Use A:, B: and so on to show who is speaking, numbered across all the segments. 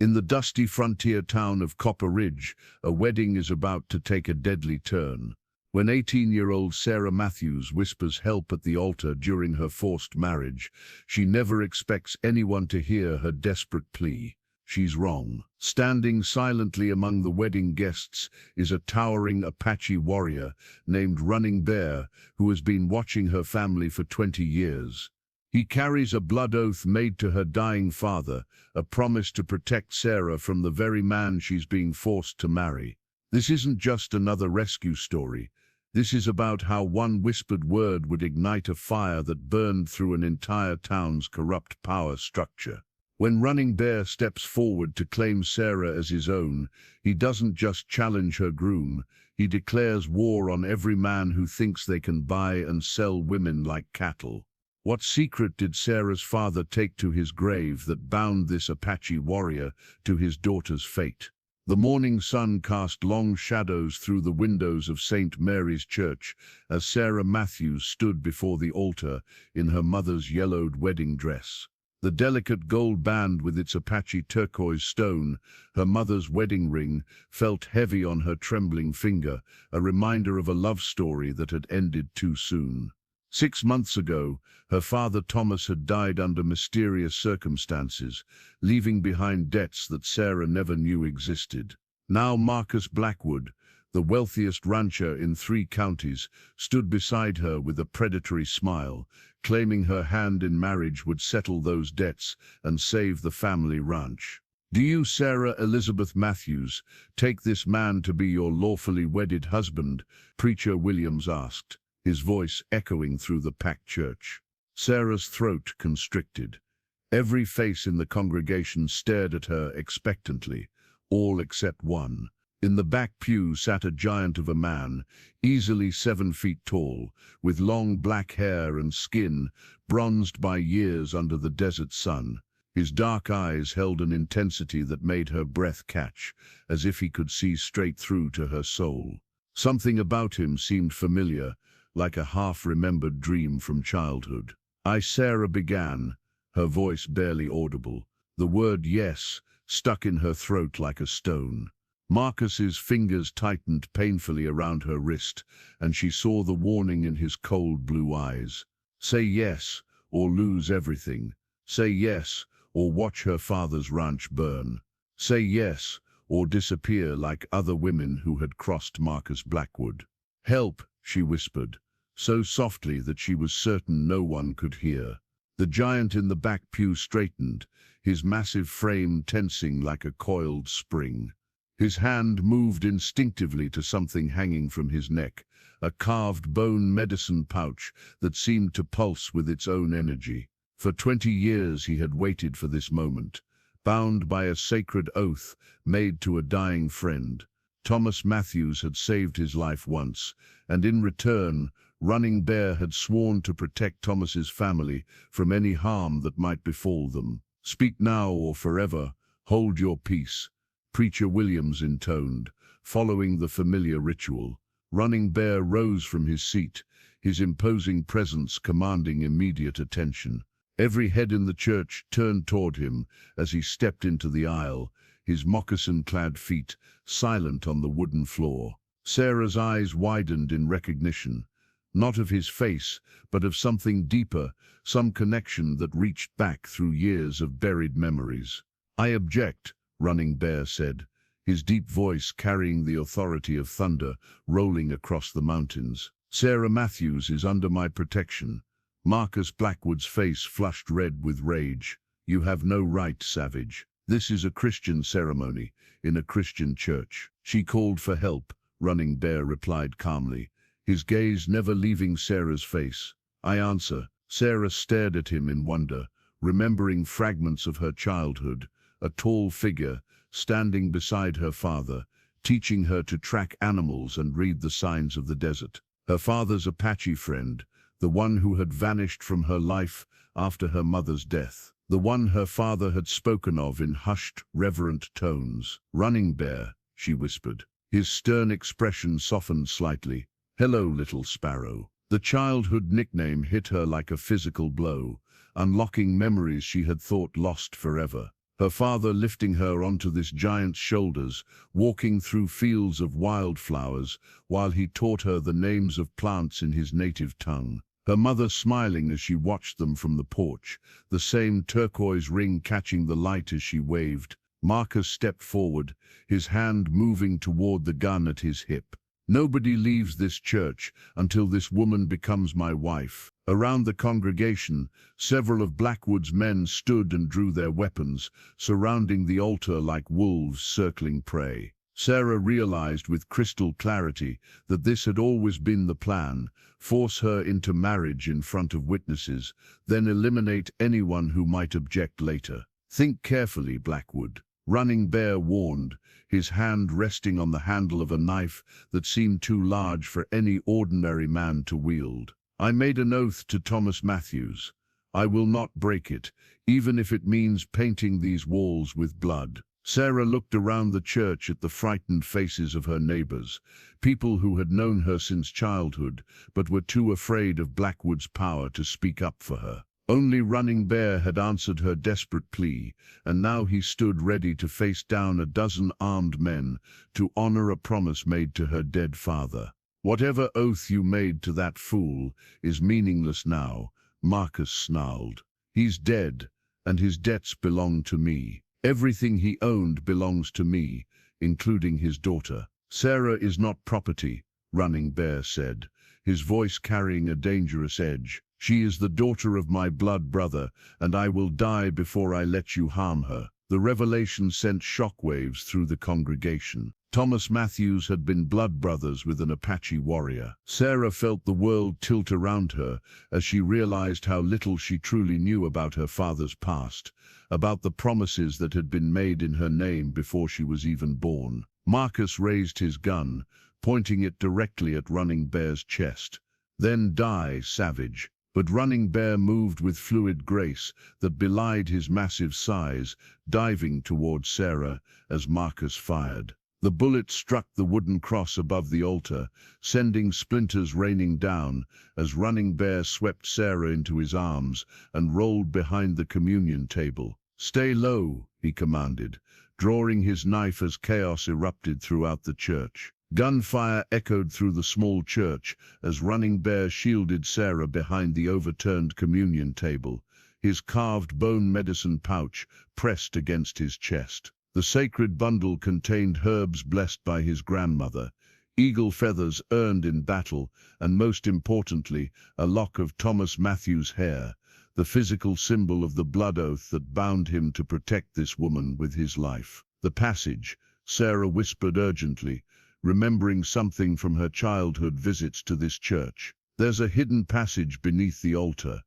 A: In the dusty frontier town of Copper Ridge, a wedding is about to take a deadly turn. When 18-year-old Sarah Matthews whispers help at the altar during her forced marriage, she never expects anyone to hear her desperate plea. She's wrong. Standing silently among the wedding guests is a towering Apache warrior named Running Bear, who has been watching her family for 20 years. He carries a blood oath made to her dying father, a promise to protect Sarah from the very man she's being forced to marry. This isn't just another rescue story. This is about how one whispered word would ignite a fire that burned through an entire town's corrupt power structure. When Running Bear steps forward to claim Sarah as his own, he doesn't just challenge her groom, he declares war on every man who thinks they can buy and sell women like cattle. What secret did Sarah's father take to his grave that bound this Apache warrior to his daughter's fate? The morning sun cast long shadows through the windows of St. Mary's Church as Sarah Matthews stood before the altar in her mother's yellowed wedding dress. The delicate gold band with its Apache turquoise stone, her mother's wedding ring, felt heavy on her trembling finger, a reminder of a love story that had ended too soon. 6 months ago, her father Thomas had died under mysterious circumstances, leaving behind debts that Sarah never knew existed. Now Marcus Blackwood, the wealthiest rancher in 3 counties, stood beside her with a predatory smile, claiming her hand in marriage would settle those debts and save the family ranch. "Do you, Sarah Elizabeth Matthews, take this man to be your lawfully wedded husband?" Preacher Williams asked, his voice echoing through the packed church. Sarah's throat constricted. Every face in the congregation stared at her expectantly, all except one. In the back pew sat a giant of a man, easily 7 feet tall, with long black hair and skin bronzed by years under the desert sun. His dark eyes held an intensity that made her breath catch, as if he could see straight through to her soul. Something about him seemed familiar, like a half-remembered dream from childhood. Sarah began, her voice barely audible, the word yes stuck in her throat like a stone. Marcus's fingers tightened painfully around her wrist, and she saw the warning in his cold blue eyes. Say yes, or lose everything. Say yes, or watch her father's ranch burn. Say yes, or disappear like other women who had crossed Marcus Blackwood. "Help," she whispered, so softly that she was certain no one could hear. The giant in the back pew straightened, his massive frame tensing like a coiled spring. His hand moved instinctively to something hanging from his neck, a carved bone medicine pouch that seemed to pulse with its own energy. For 20 years he had waited for this moment, bound by a sacred oath made to a dying friend. Thomas Matthews had saved his life once, and in return, Running Bear had sworn to protect Thomas's family from any harm that might befall them. "Speak now or forever, hold your peace," Preacher Williams intoned, following the familiar ritual. Running Bear rose from his seat, his imposing presence commanding immediate attention. Every head in the church turned toward him as he stepped into the aisle, his moccasin-clad feet silent on the wooden floor. Sarah's eyes widened in recognition, not of his face, but of something deeper, some connection that reached back through years of buried memories. "I object," Running Bear said, his deep voice carrying the authority of thunder rolling across the mountains. "Sarah Matthews is under my protection." Marcus Blackwood's face flushed red with rage. "You have no right, savage. This is a Christian ceremony, in a Christian church." "She called for help," Running Bear replied calmly, his gaze never leaving Sarah's face. "I answer." Sarah stared at him in wonder, remembering fragments of her childhood, a tall figure standing beside her father, teaching her to track animals and read the signs of the desert. Her father's Apache friend, the one who had vanished from her life after her mother's death. The one her father had spoken of in hushed, reverent tones. "Running Bear," she whispered. His stern expression softened slightly. "Hello, little sparrow." The childhood nickname hit her like a physical blow, unlocking memories she had thought lost forever. her father lifting her onto this giant's shoulders, walking through fields of wildflowers, while he taught her the names of plants in his native tongue. Her mother smiling as she watched them from the porch, the same turquoise ring catching the light as she waved. Marcus stepped forward, his hand moving toward the gun at his hip. Nobody leaves this church until this woman becomes my wife. Around the congregation, several of Blackwood's men stood and drew their weapons, surrounding the altar like wolves circling prey. Sarah realized with crystal clarity that this had always been the plan: force her into marriage in front of witnesses, then eliminate anyone who might object later. Think carefully, Blackwood, Running Bear warned, his hand resting on the handle of a knife that seemed too large for any ordinary man to wield. I made an oath to Thomas Matthews. I will not break it, even if it means painting these walls with blood. Sarah looked around the church at the frightened faces of her neighbors, people who had known her since childhood, but were too afraid of Blackwood's power to speak up for her. Only Running Bear had answered her desperate plea, and now he stood ready to face down a dozen armed men to honor a promise made to her dead father. Whatever oath you made to that fool is meaningless now, Marcus snarled. He's dead, and his debts belong to me. Everything he owned belongs to me, including his daughter. Sarah is not property, Running Bear said, his voice carrying a dangerous edge. She is the daughter of my blood brother, and I will die before I let you harm her. The revelation sent shockwaves through the congregation. Thomas Matthews had been blood brothers with an Apache warrior. Sarah felt the world tilt around her as she realized how little she truly knew about her father's past, about the promises that had been made in her name before she was even born. Marcus raised his gun, pointing it directly at Running Bear's chest. Then die, savage. But Running Bear moved with fluid grace that belied his massive size, diving toward Sarah as Marcus fired. The bullet struck the wooden cross above the altar, sending splinters raining down as Running Bear swept Sarah into his arms and rolled behind the communion table. "Stay low," he commanded, drawing his knife as chaos erupted throughout the church. Gunfire echoed through the small church as Running Bear shielded Sarah behind the overturned communion table, his carved bone medicine pouch pressed against his chest. The sacred bundle contained herbs blessed by his grandmother, eagle feathers earned in battle, and most importantly, a lock of Thomas Matthews' hair, the physical symbol of the blood oath that bound him to protect this woman with his life. The passage, Sarah whispered urgently, remembering something from her childhood visits to this church. There's a hidden passage beneath the altar.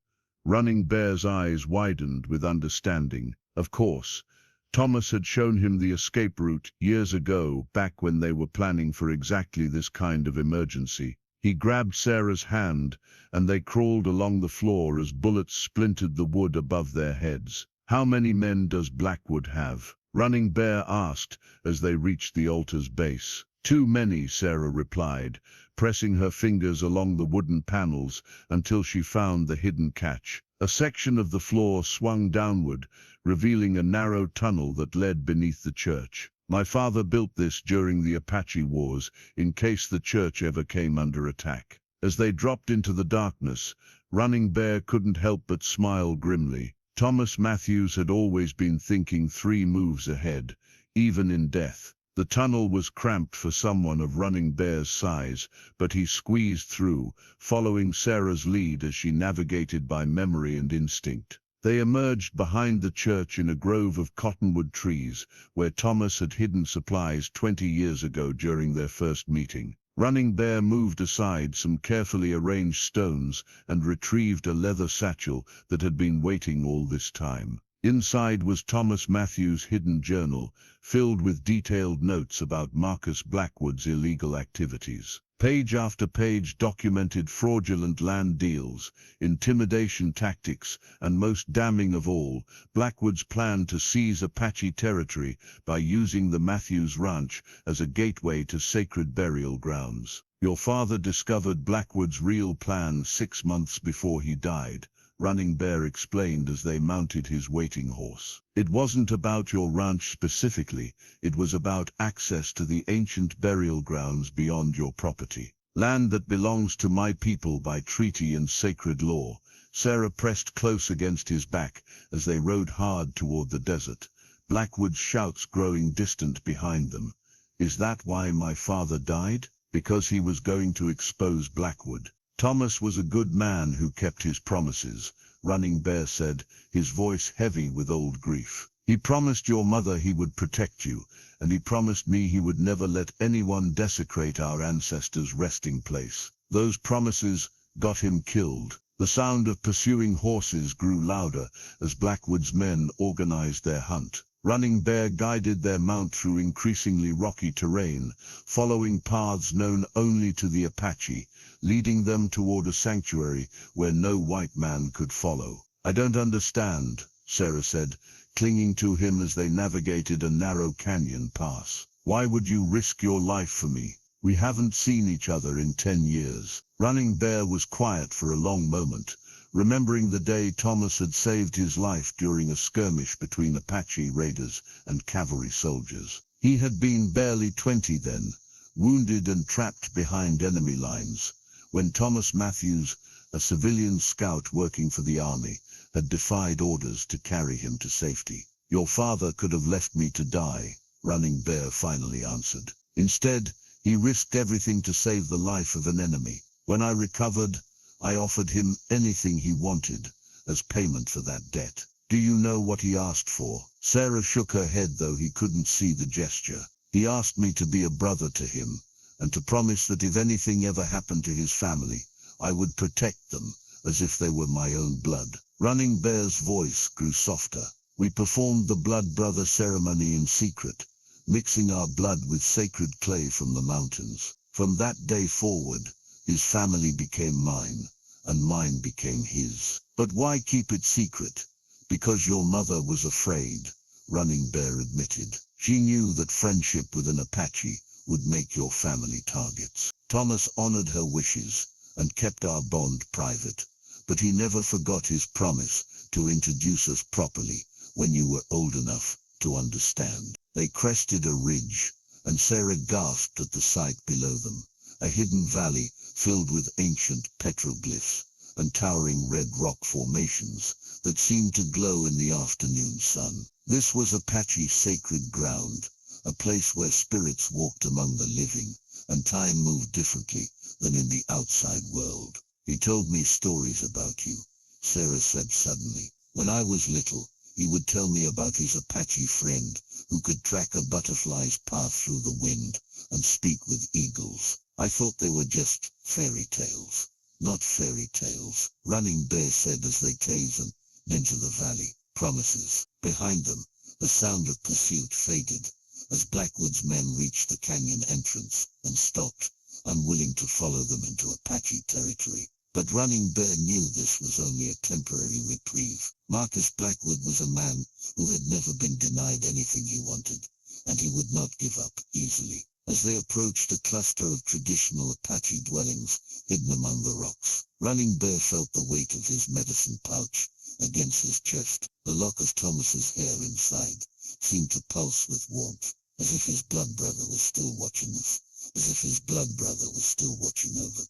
A: Running Bear's eyes widened with understanding. Of course, Thomas had shown him the escape route years ago, back when they were planning for exactly this kind of emergency. He grabbed Sarah's hand, and they crawled along the floor as bullets splintered the wood above their heads. "How many men does Blackwood have?" Running Bear asked as they reached the altar's base. "Too many," Sarah replied, pressing her fingers along the wooden panels until she found the hidden catch. A section of the floor swung downward, revealing a narrow tunnel that led beneath the church. "My father built this during the Apache Wars, in case the church ever came under attack." As they dropped into the darkness, Running Bear couldn't help but smile grimly. Thomas Matthews had always been thinking 3 moves ahead, even in death. The tunnel was cramped for someone of Running Bear's size, but he squeezed through, following Sarah's lead as she navigated by memory and instinct. They emerged behind the church in a grove of cottonwood trees, where Thomas had hidden supplies 20 years ago during their first meeting. Running Bear moved aside some carefully arranged stones and retrieved a leather satchel that had been waiting all this time. Inside was Thomas Matthews' hidden journal, filled with detailed notes about Marcus Blackwood's illegal activities. Page after page documented fraudulent land deals, intimidation tactics, and most damning of all, Blackwood's plan to seize Apache territory by using the Matthews Ranch as a gateway to sacred burial grounds. "Your father discovered Blackwood's real plan 6 months before he died," Running Bear explained as they mounted his waiting horse. It wasn't about your ranch specifically, it was about access to the ancient burial grounds beyond your property. Land that belongs to my people by treaty and sacred law. Sarah pressed close against his back as they rode hard toward the desert, Blackwood's shouts growing distant behind them. Is that why my father died? Because he was going to expose Blackwood. Thomas was a good man who kept his promises, Running Bear said, his voice heavy with old grief. He promised your mother he would protect you, and he promised me he would never let anyone desecrate our ancestors' resting place. Those promises got him killed. The sound of pursuing horses grew louder as Blackwood's men organized their hunt. Running Bear guided their mount through increasingly rocky terrain, following paths known only to the Apache, leading them toward a sanctuary where no white man could follow. I don't understand, Sarah said, clinging to him as they navigated a narrow canyon pass. Why would you risk your life for me? We haven't seen each other in 10 years. Running Bear was quiet for a long moment, remembering the day Thomas had saved his life during a skirmish between Apache raiders and cavalry soldiers. He had been barely 20 then, wounded and trapped behind enemy lines, when Thomas Matthews, a civilian scout working for the army, had defied orders to carry him to safety. Your father could have left me to die, Running Bear finally answered. Instead, he risked everything to save the life of an enemy. When I recovered, I offered him anything he wanted as payment for that debt. Do you know what he asked for? Sarah shook her head, though he couldn't see the gesture. He asked me to be a brother to him, and to promise that if anything ever happened to his family, I would protect them as if they were my own blood. Running Bear's voice grew softer. We performed the blood brother ceremony in secret, mixing our blood with sacred clay from the mountains. From that day forward, his family became mine, and mine became his. But why keep it secret? Because your mother was afraid, Running Bear admitted. She knew that friendship with an Apache would make your family targets. Thomas honored her wishes and kept our bond private, but he never forgot his promise to introduce us properly when you were old enough to understand. They crested a ridge, and Sarah gasped at the sight below them, a hidden valley filled with ancient petroglyphs and towering red rock formations that seemed to glow in the afternoon sun. This was Apache sacred ground, a place where spirits walked among the living, and time moved differently than in the outside world. He told me stories about you, Sarah said suddenly. When I was little, he would tell me about his Apache friend who could track a butterfly's path through the wind and speak with eagles. I thought they were just fairy tales. Not fairy tales, Running Bear said as they caved into the valley. Promises. Behind them, the sound of pursuit faded as Blackwood's men reached the canyon entrance and stopped, unwilling to follow them into Apache territory. But Running Bear knew this was only a temporary reprieve. Marcus Blackwood was a man who had never been denied anything he wanted, and he would not give up easily. As they approached a cluster of traditional Apache dwellings hidden among the rocks, Running Bear felt the weight of his medicine pouch against his chest. The lock of Thomas's hair inside seemed to pulse with warmth, as if his blood brother was still watching us, as if his blood brother was still watching over,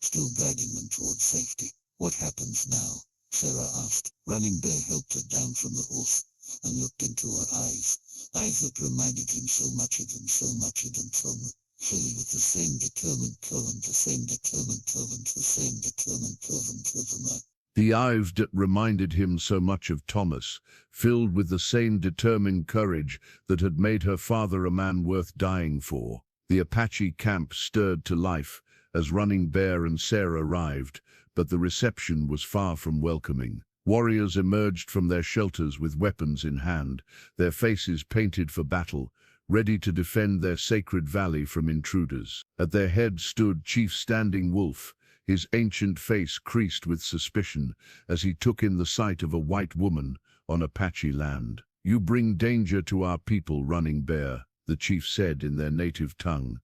A: still guiding them towards safety. What happens now? Sarah asked. Running Bear helped her down from the horse and looked into her eyes that reminded him so much of him, so much of him, filled with the same determined current, the same determined current, the same determined current. The eyes that reminded him so much of Thomas, filled with the same determined courage that had made her father a man worth dying for. The Apache camp stirred to life as Running Bear and Sarah arrived, but the reception was far from welcoming. Warriors emerged from their shelters with weapons in hand, their faces painted for battle, ready to defend their sacred valley from intruders. At their head stood Chief Standing Wolf, his ancient face creased with suspicion as he took in the sight of a white woman on Apache land. You bring danger to our people, Running Bear, the chief said in their native tongue.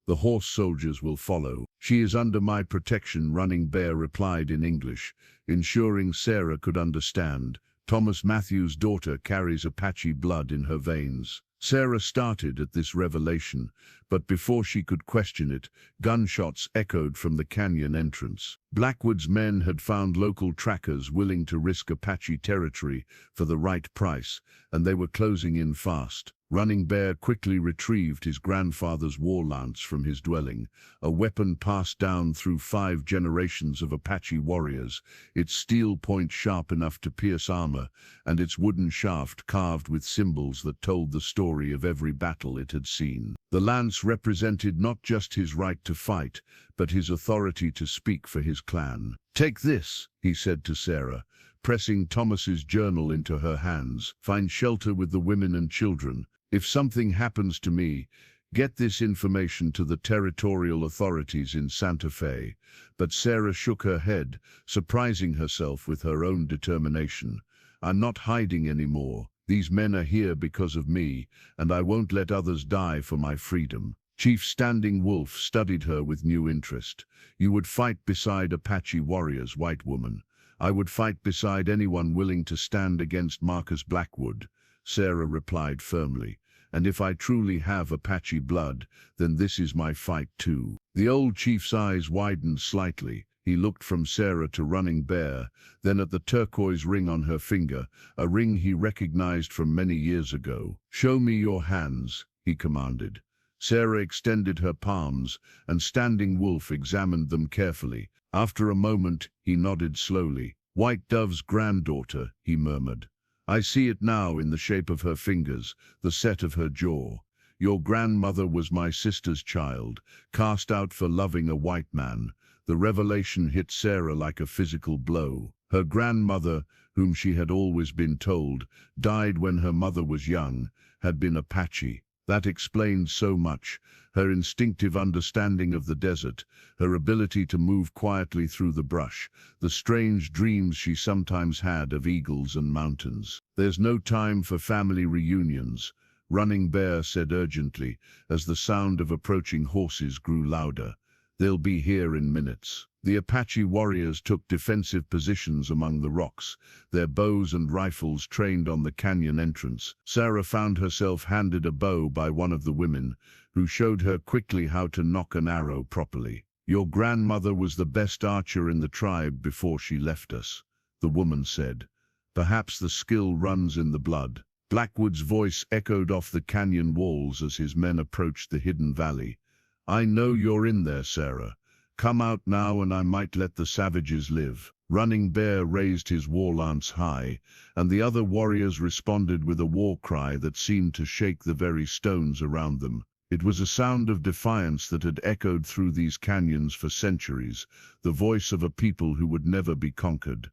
A: The horse soldiers will follow. "She is under my protection," Running Bear replied in English, ensuring Sarah could understand. "Thomas Matthews' daughter carries Apache blood in her veins." Sarah started at this revelation, but before she could question it, gunshots echoed from the canyon entrance. Blackwood's men had found local trackers willing to risk Apache territory for the right price, and they were closing in fast. Running Bear quickly retrieved his grandfather's war lance from his dwelling, a weapon passed down through 5 generations of Apache warriors, its steel point sharp enough to pierce armor, and its wooden shaft carved with symbols that told the story of every battle it had seen. The lance represented not just his right to fight, but his authority to speak for his clan. "Take this," he said to Sarah, pressing Thomas's journal into her hands. "Find shelter with the women and children. If something happens to me, get this information to the territorial authorities in Santa Fe." But Sarah shook her head, surprising herself with her own determination. "I'm not hiding anymore. These men are here because of me, and I won't let others die for my freedom." Chief Standing Wolf studied her with new interest. "You would fight beside Apache warriors, white woman." "I would fight beside anyone willing to stand against Marcus Blackwood," Sarah replied firmly. "And if I truly have Apache blood, then this is my fight too." The old chief's eyes widened slightly. He looked from Sarah to Running Bear, then at the turquoise ring on her finger, a ring he recognized from many years ago. "Show me your hands," he commanded. Sarah extended her palms, and Standing Wolf examined them carefully. After a moment, he nodded slowly. "White Dove's granddaughter," he murmured. "I see it now in the shape of her fingers, the set of her jaw. Your grandmother was my sister's child, cast out for loving a white man." The revelation hit Sarah like a physical blow. Her grandmother, whom she had always been told, died when her mother was young, had been Apache. That explained so much: her instinctive understanding of the desert, her ability to move quietly through the brush, the strange dreams she sometimes had of eagles and mountains. "There's no time for family reunions," Running Bear said urgently, as the sound of approaching horses grew louder. "They'll be here in minutes." The Apache warriors took defensive positions among the rocks, their bows and rifles trained on the canyon entrance. Sarah found herself handed a bow by one of the women, who showed her quickly how to nock an arrow properly. "Your grandmother was the best archer in the tribe before she left us," the woman said. "Perhaps the skill runs in the blood." Blackwood's voice echoed off the canyon walls as his men approached the hidden valley. "I know you're in there, Sarah. Come out now and I might let the savages live." Running Bear raised his war lance high, and the other warriors responded with a war cry that seemed to shake the very stones around them. It was a sound of defiance that had echoed through these canyons for centuries, the voice of a people who would never be conquered.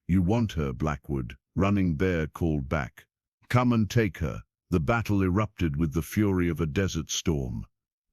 A: "You want her, Blackwood," Running Bear called back. "Come and take her." The battle erupted with the fury of a desert storm.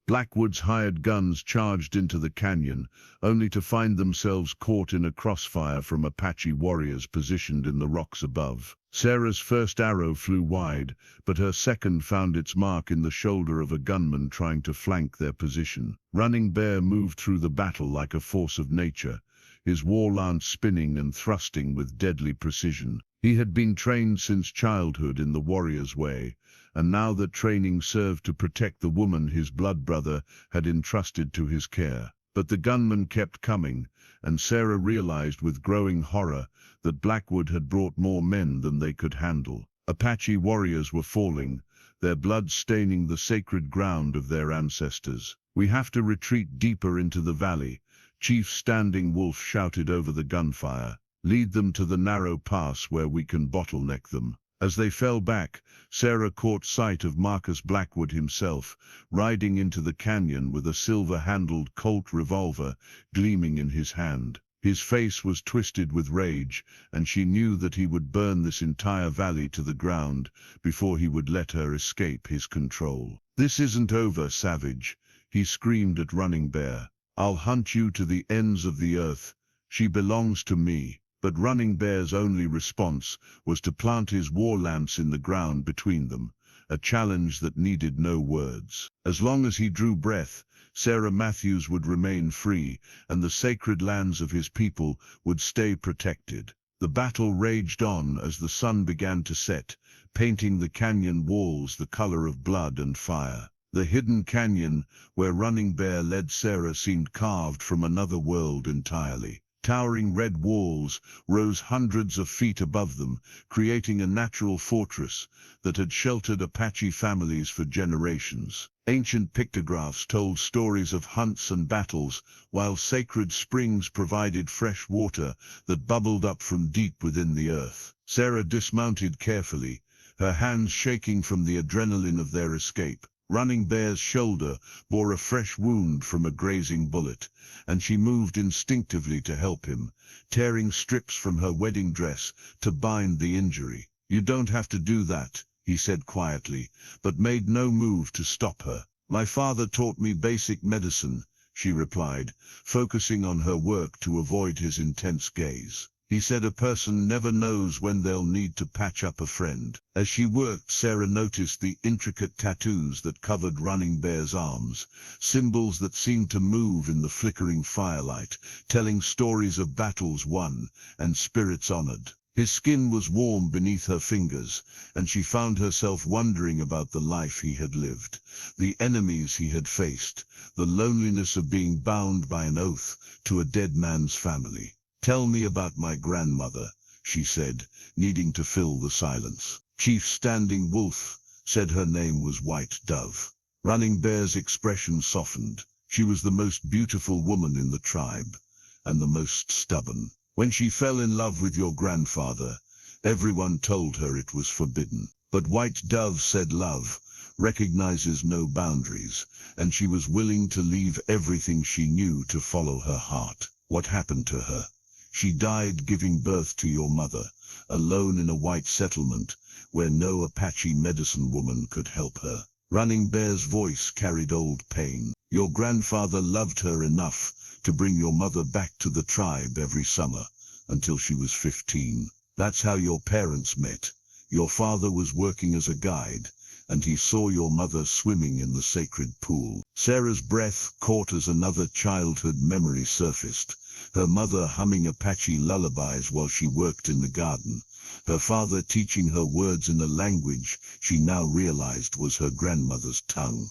A: Blackwood's hired guns charged into the canyon, only to find themselves caught in a crossfire from Apache warriors positioned in the rocks above. Sarah's first arrow flew wide, but her second found its mark in the shoulder of a gunman trying to flank their position. Running Bear moved through the battle like a force of nature, his war lance spinning and thrusting with deadly precision. He had been trained since childhood in the warrior's way, and now that training served to protect the woman his blood brother had entrusted to his care. But the gunman kept coming, and Sarah realized with growing horror that Blackwood had brought more men than they could handle. Apache warriors were falling, their blood staining the sacred ground of their ancestors. "We have to retreat deeper into the valley," Chief Standing Wolf shouted over the gunfire. "Lead them to the narrow pass where we can bottleneck them." As they fell back, Sarah caught sight of Marcus Blackwood himself, riding into the canyon with a silver-handled Colt revolver gleaming in his hand. His face was twisted with rage, and she knew that he would burn this entire valley to the ground before he would let her escape his control. "This isn't over, savage," he screamed at Running Bear. "I'll hunt you to the ends of the earth. She belongs to me." But Running Bear's only response was to plant his war lance in the ground between them, a challenge that needed no words. As long as he drew breath, Sarah Matthews would remain free, and the sacred lands of his people would stay protected. The battle raged on as the sun began to set, painting the canyon walls the color of blood and fire. The hidden canyon, where Running Bear led Sarah, seemed carved from another world entirely. Towering red walls rose hundreds of feet above them, creating a natural fortress that had sheltered Apache families for generations. Ancient pictographs told stories of hunts and battles, while sacred springs provided fresh water that bubbled up from deep within the earth. Sarah dismounted carefully, her hands shaking from the adrenaline of their escape. Running Bear's shoulder bore a fresh wound from a grazing bullet, and she moved instinctively to help him, tearing strips from her wedding dress to bind the injury. "You don't have to do that," he said quietly, but made no move to stop her. "My father taught me basic medicine," she replied, focusing on her work to avoid his intense gaze. "He said a person never knows when they'll need to patch up a friend." As she worked, Sarah noticed the intricate tattoos that covered Running Bear's arms, symbols that seemed to move in the flickering firelight, telling stories of battles won and spirits honored. His skin was warm beneath her fingers, and she found herself wondering about the life he had lived, the enemies he had faced, the loneliness of being bound by an oath to a dead man's family. "Tell me about my grandmother," she said, needing to fill the silence. Chief Standing Wolf said her name was White Dove. Running Bear's expression softened. She was the most beautiful woman in the tribe, and the most stubborn. "When she fell in love with your grandfather, everyone told her it was forbidden. But White Dove said love recognizes no boundaries, and she was willing to leave everything she knew to follow her heart." "What happened to her?" "She died giving birth to your mother, alone in a white settlement where no Apache medicine woman could help her." Running Bear's voice carried old pain. "Your grandfather loved her enough to bring your mother back to the tribe every summer, until she was 15. That's how your parents met. Your father was working as a guide, and he saw your mother swimming in the sacred pool." Sarah's breath caught as another childhood memory surfaced, her mother humming Apache lullabies while she worked in the garden, her father teaching her words in a language she now realized was her grandmother's tongue.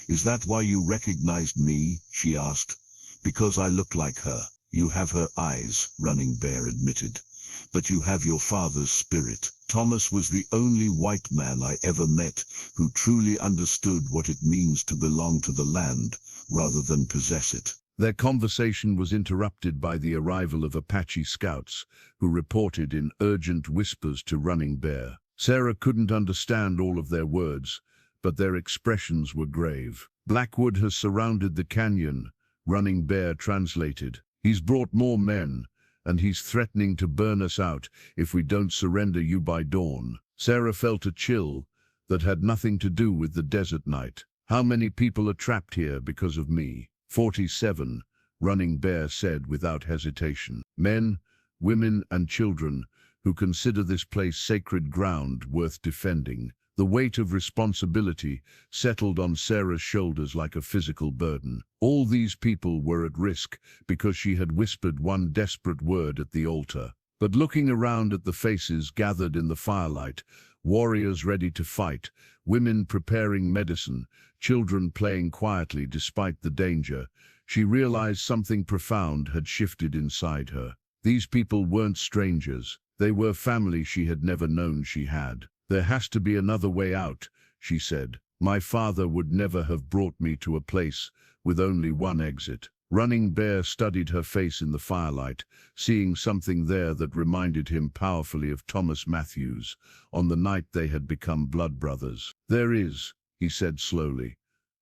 A: "Is that why you recognized me?" she asked. "Because I look like her." "You have her eyes," Running Bear admitted, "but you have your father's spirit." "Thomas was the only white man I ever met who truly understood what it means to belong to the land rather than possess it." Their conversation was interrupted by the arrival of Apache scouts, who reported in urgent whispers to Running Bear. Sarah couldn't understand all of their words, but their expressions were grave. "Blackwood has surrounded the canyon," Running Bear translated. "He's brought more men, and he's threatening to burn us out if we don't surrender you by dawn." Sarah felt a chill that had nothing to do with the desert night. "How many people are trapped here because of me?" 47, Running Bear said without hesitation. "Men, women, and children who consider this place sacred ground worth defending." The weight of responsibility settled on Sarah's shoulders like a physical burden. All these people were at risk because she had whispered one desperate word at the altar. But looking around at the faces gathered in the firelight, warriors ready to fight, women preparing medicine, children playing quietly despite the danger, she realized something profound had shifted inside her. These people weren't strangers. They were family she had never known she had. "There has to be another way out," she said. "My father would never have brought me to a place with only one exit." Running Bear studied her face in the firelight, seeing something there that reminded him powerfully of Thomas Matthews on the night they had become blood brothers. "There is," he said slowly,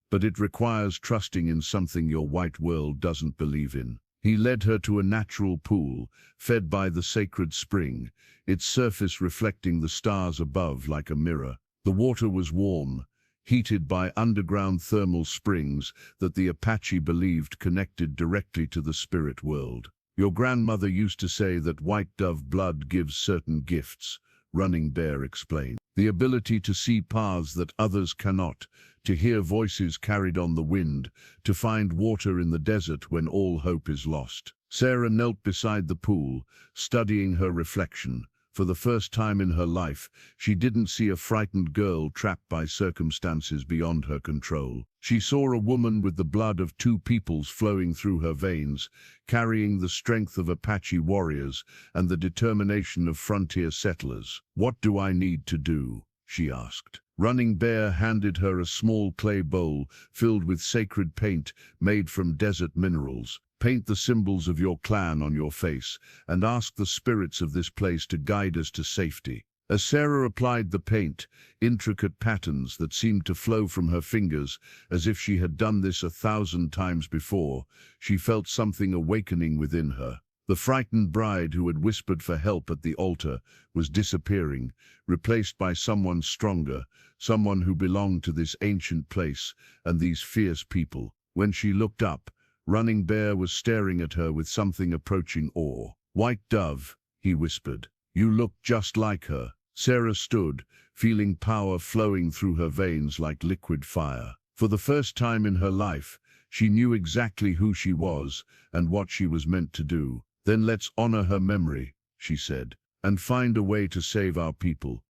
A: "but it requires trusting in something your white world doesn't believe in." He led her to a natural pool, fed by the sacred spring, its surface reflecting the stars above like a mirror. The water was warm, heated by underground thermal springs that the Apache believed connected directly to the spirit world. "Your grandmother used to say that White Dove blood gives certain gifts," Running Bear explained. the ability to see paths that others cannot, to hear voices carried on the wind, to find water in the desert when all hope is lost. Sarah knelt beside the pool, studying her reflection. For the first time in her life, she didn't see a frightened girl trapped by circumstances beyond her control. She saw a woman with the blood of two peoples flowing through her veins, carrying the strength of Apache warriors and the determination of frontier settlers. "What do I need to do?" she asked. Running Bear handed her a small clay bowl filled with sacred paint made from desert minerals. "Paint the symbols of your clan on your face and ask the spirits of this place to guide us to safety." As Sarah applied the paint, intricate patterns that seemed to flow from her fingers as if she had done this 1,000 times before, she felt something awakening within her. The frightened bride who had whispered for help at the altar was disappearing, replaced by someone stronger, someone who belonged to this ancient place and these fierce people. When she looked up, Running Bear was staring at her with something approaching awe. "White Dove," he whispered. "You look just like her." Sarah stood, feeling power flowing through her veins like liquid fire. For the first time in her life, she knew exactly who she was and what she was meant to do. "Then let's honor her memory," she said, "and find a way to save our people."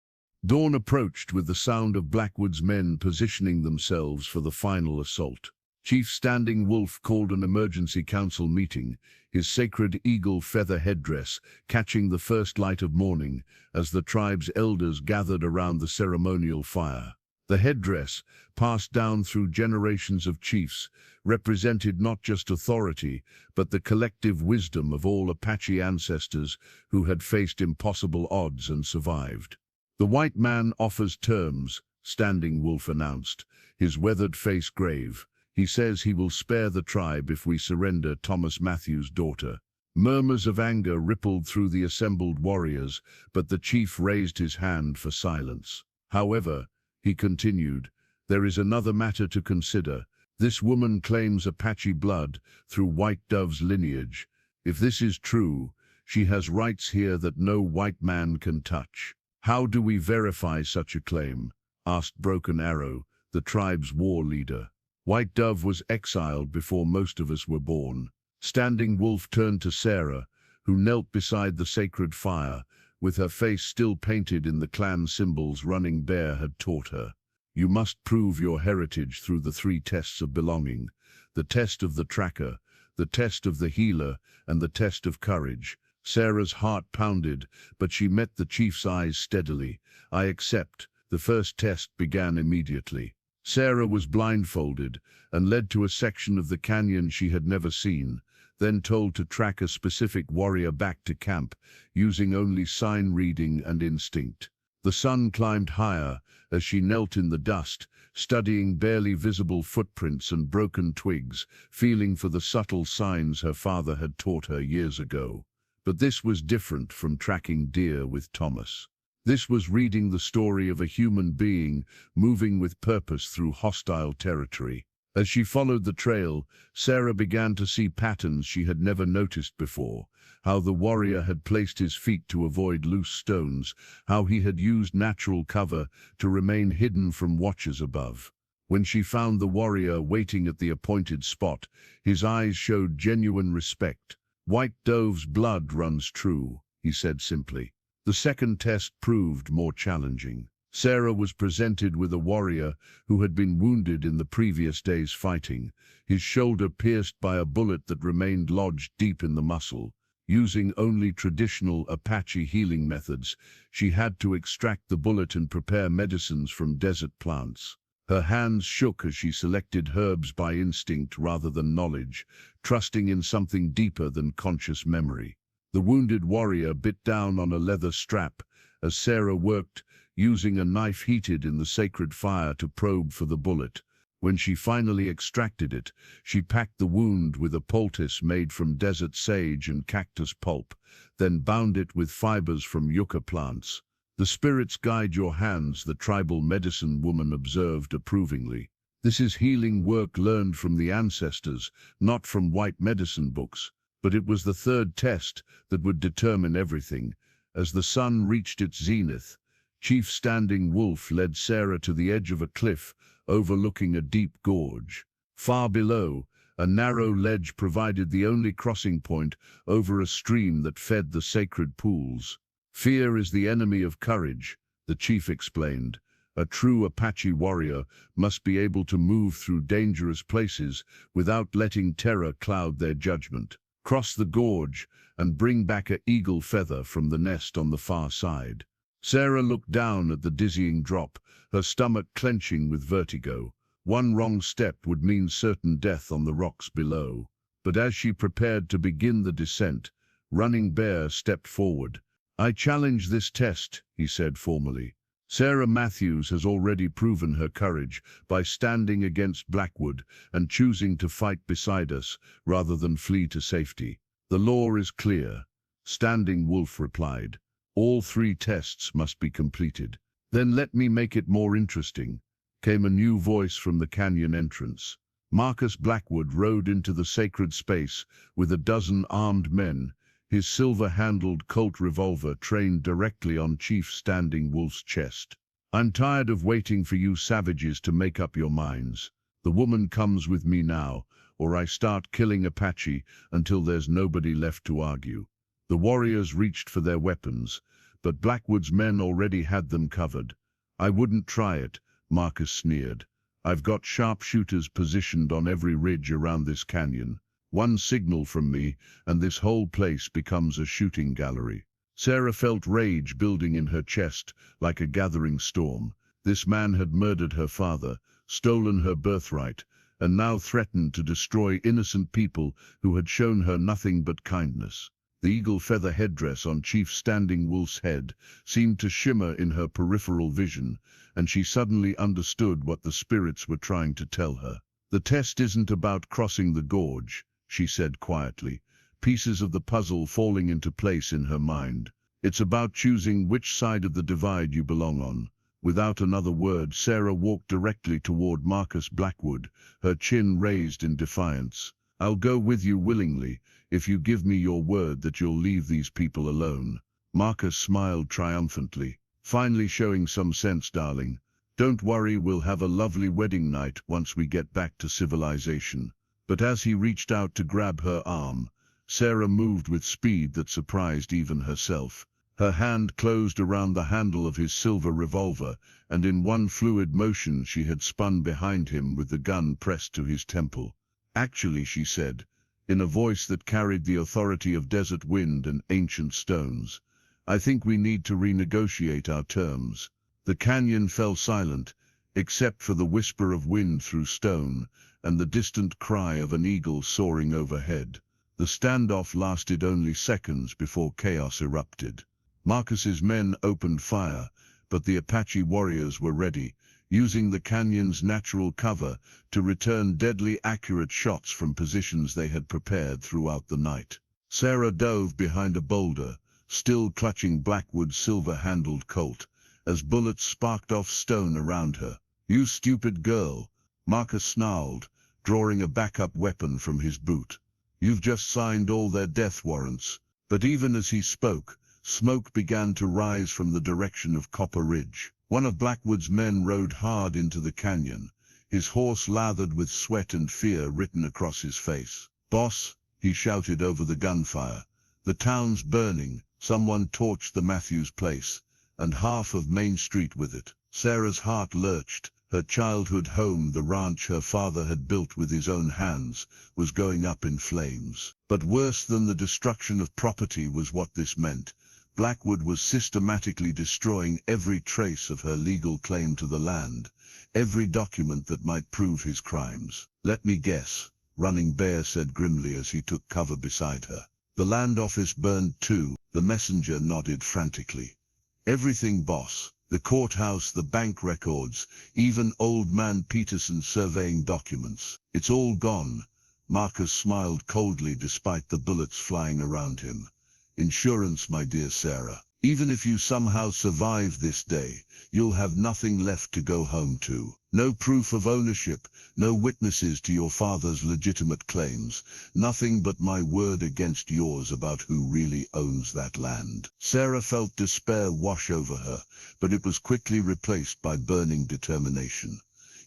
A: Dawn approached with the sound of Blackwood's men positioning themselves for the final assault. Chief Standing Wolf called an emergency council meeting, his sacred eagle feather headdress catching the first light of morning as the tribe's elders gathered around the ceremonial fire. The headdress, passed down through generations of chiefs, represented not just authority, but the collective wisdom of all Apache ancestors who had faced impossible odds and survived. "The white man offers terms," Standing Wolf announced, his weathered face grave. "He says he will spare the tribe if we surrender Thomas Matthews' daughter." Murmurs of anger rippled through the assembled warriors, but the chief raised his hand for silence. "However," he continued, "there is another matter to consider. This woman claims Apache blood through White Dove's lineage. If this is true, she has rights here that no white man can touch." "How do we verify such a claim?" asked Broken Arrow, the tribe's war leader. "White Dove was exiled before most of us were born." Standing Wolf turned to Sarah, who knelt beside the sacred fire, with her face still painted in the clan symbols Running Bear had taught her. "You must prove your heritage through the 3 tests of belonging: the test of the tracker, the test of the healer, and the test of courage." Sarah's heart pounded, but she met the chief's eyes steadily. "I accept." The first test began immediately. Sarah was blindfolded and led to a section of the canyon she had never seen, then told to track a specific warrior back to camp, using only sign reading and instinct. The sun climbed higher as she knelt in the dust, studying barely visible footprints and broken twigs, feeling for the subtle signs her father had taught her years ago. But this was different from tracking deer with Thomas. This was reading the story of a human being moving with purpose through hostile territory. As she followed the trail, Sarah began to see patterns she had never noticed before: how the warrior had placed his feet to avoid loose stones, how he had used natural cover to remain hidden from watchers above. When she found the warrior waiting at the appointed spot, his eyes showed genuine respect. "White Dove's blood runs true," he said simply. The second test proved more challenging. Sarah was presented with a warrior who had been wounded in the previous day's fighting, his shoulder pierced by a bullet that remained lodged deep in the muscle. Using only traditional Apache healing methods, she had to extract the bullet and prepare medicines from desert plants. Her hands shook as she selected herbs by instinct rather than knowledge, trusting in something deeper than conscious memory. The wounded warrior bit down on a leather strap as Sarah worked, using a knife heated in the sacred fire to probe for the bullet. When she finally extracted it, she packed the wound with a poultice made from desert sage and cactus pulp, then bound it with fibers from yucca plants. "The spirits guide your hands," the tribal medicine woman observed approvingly. "This is healing work learned from the ancestors, not from white medicine books." But it was the third test that would determine everything. As the sun reached its zenith, Chief Standing Wolf led Sarah to the edge of a cliff overlooking a deep gorge. Far below, a narrow ledge provided the only crossing point over a stream that fed the sacred pools. Fear is the enemy of courage, the chief explained. A true Apache warrior must be able to move through dangerous places without letting terror cloud their judgment. Cross the gorge and bring back an eagle feather from the nest on the far side. Sarah looked down at the dizzying drop, her stomach clenching with vertigo. One wrong step would mean certain death on the rocks below. But as she prepared to begin the descent, Running Bear stepped forward. "I challenge this test," he said formally. "Sarah Matthews has already proven her courage by standing against Blackwood and choosing to fight beside us rather than flee to safety. The law is clear," Standing Wolf replied. "All 3 tests must be completed." "Then let me make it more interesting," came a new voice from the canyon entrance. Marcus Blackwood rode into the sacred space with a dozen armed men, his silver-handled Colt revolver trained directly on Chief Standing Wolf's chest. "I'm tired of waiting for you savages to make up your minds. The woman comes with me now, or I start killing Apache until there's nobody left to argue." The warriors reached for their weapons, but Blackwood's men already had them covered. "I wouldn't try it," Marcus sneered. "I've got sharpshooters positioned on every ridge around this canyon. One signal from me, and this whole place becomes a shooting gallery." Sarah felt rage building in her chest like a gathering storm. This man had murdered her father, stolen her birthright, and now threatened to destroy innocent people who had shown her nothing but kindness. The eagle feather headdress on Chief Standing Wolf's head seemed to shimmer in her peripheral vision, and she suddenly understood what the spirits were trying to tell her. "The test isn't about crossing the gorge," she said quietly, pieces of the puzzle falling into place in her mind. "It's about choosing which side of the divide you belong on." Without another word, Sarah walked directly toward Marcus Blackwood, her chin raised in defiance. "I'll go with you willingly, if you give me your word that you'll leave these people alone." Marcus smiled triumphantly. "Finally showing some sense, darling. Don't worry, we'll have a lovely wedding night once we get back to civilization." But as he reached out to grab her arm, Sarah moved with speed that surprised even herself. Her hand closed around the handle of his silver revolver, and in one fluid motion she had spun behind him with the gun pressed to his temple. "Actually," she said, in a voice that carried the authority of desert wind and ancient stones, "I think we need to renegotiate our terms." The canyon fell silent, except for the whisper of wind through stone and the distant cry of an eagle soaring overhead. The standoff lasted only seconds before chaos erupted. Marcus's men opened fire, but the Apache warriors were ready, using the canyon's natural cover to return deadly accurate shots from positions they had prepared throughout the night. Sarah dove behind a boulder, still clutching Blackwood's silver-handled Colt, as bullets sparked off stone around her. "You stupid girl," Marcus snarled, drawing a backup weapon from his boot. "You've just signed all their death warrants." But even as he spoke, smoke began to rise from the direction of Copper Ridge. One of Blackwood's men rode hard into the canyon, his horse lathered with sweat and fear written across his face. "Boss," he shouted over the gunfire, "the town's burning. Someone torched the Matthews place, and half of Main Street with it." Sarah's heart lurched. Her childhood home, the ranch her father had built with his own hands, was going up in flames. But worse than the destruction of property was what this meant. Blackwood was systematically destroying every trace of her legal claim to the land, every document that might prove his crimes. "Let me guess," Running Bear said grimly as he took cover beside her. "The land office burned too," the messenger nodded frantically. "Everything, boss. The courthouse, the bank records, even Old Man Peterson's surveying documents. It's all gone." Marcus smiled coldly despite the bullets flying around him. "Insurance, my dear Sarah. Even if you somehow survive this day, you'll have nothing left to go home to. No proof of ownership, no witnesses to your father's legitimate claims, nothing but my word against yours about who really owns that land. Sarah felt despair wash over her, but it was quickly replaced by burning determination.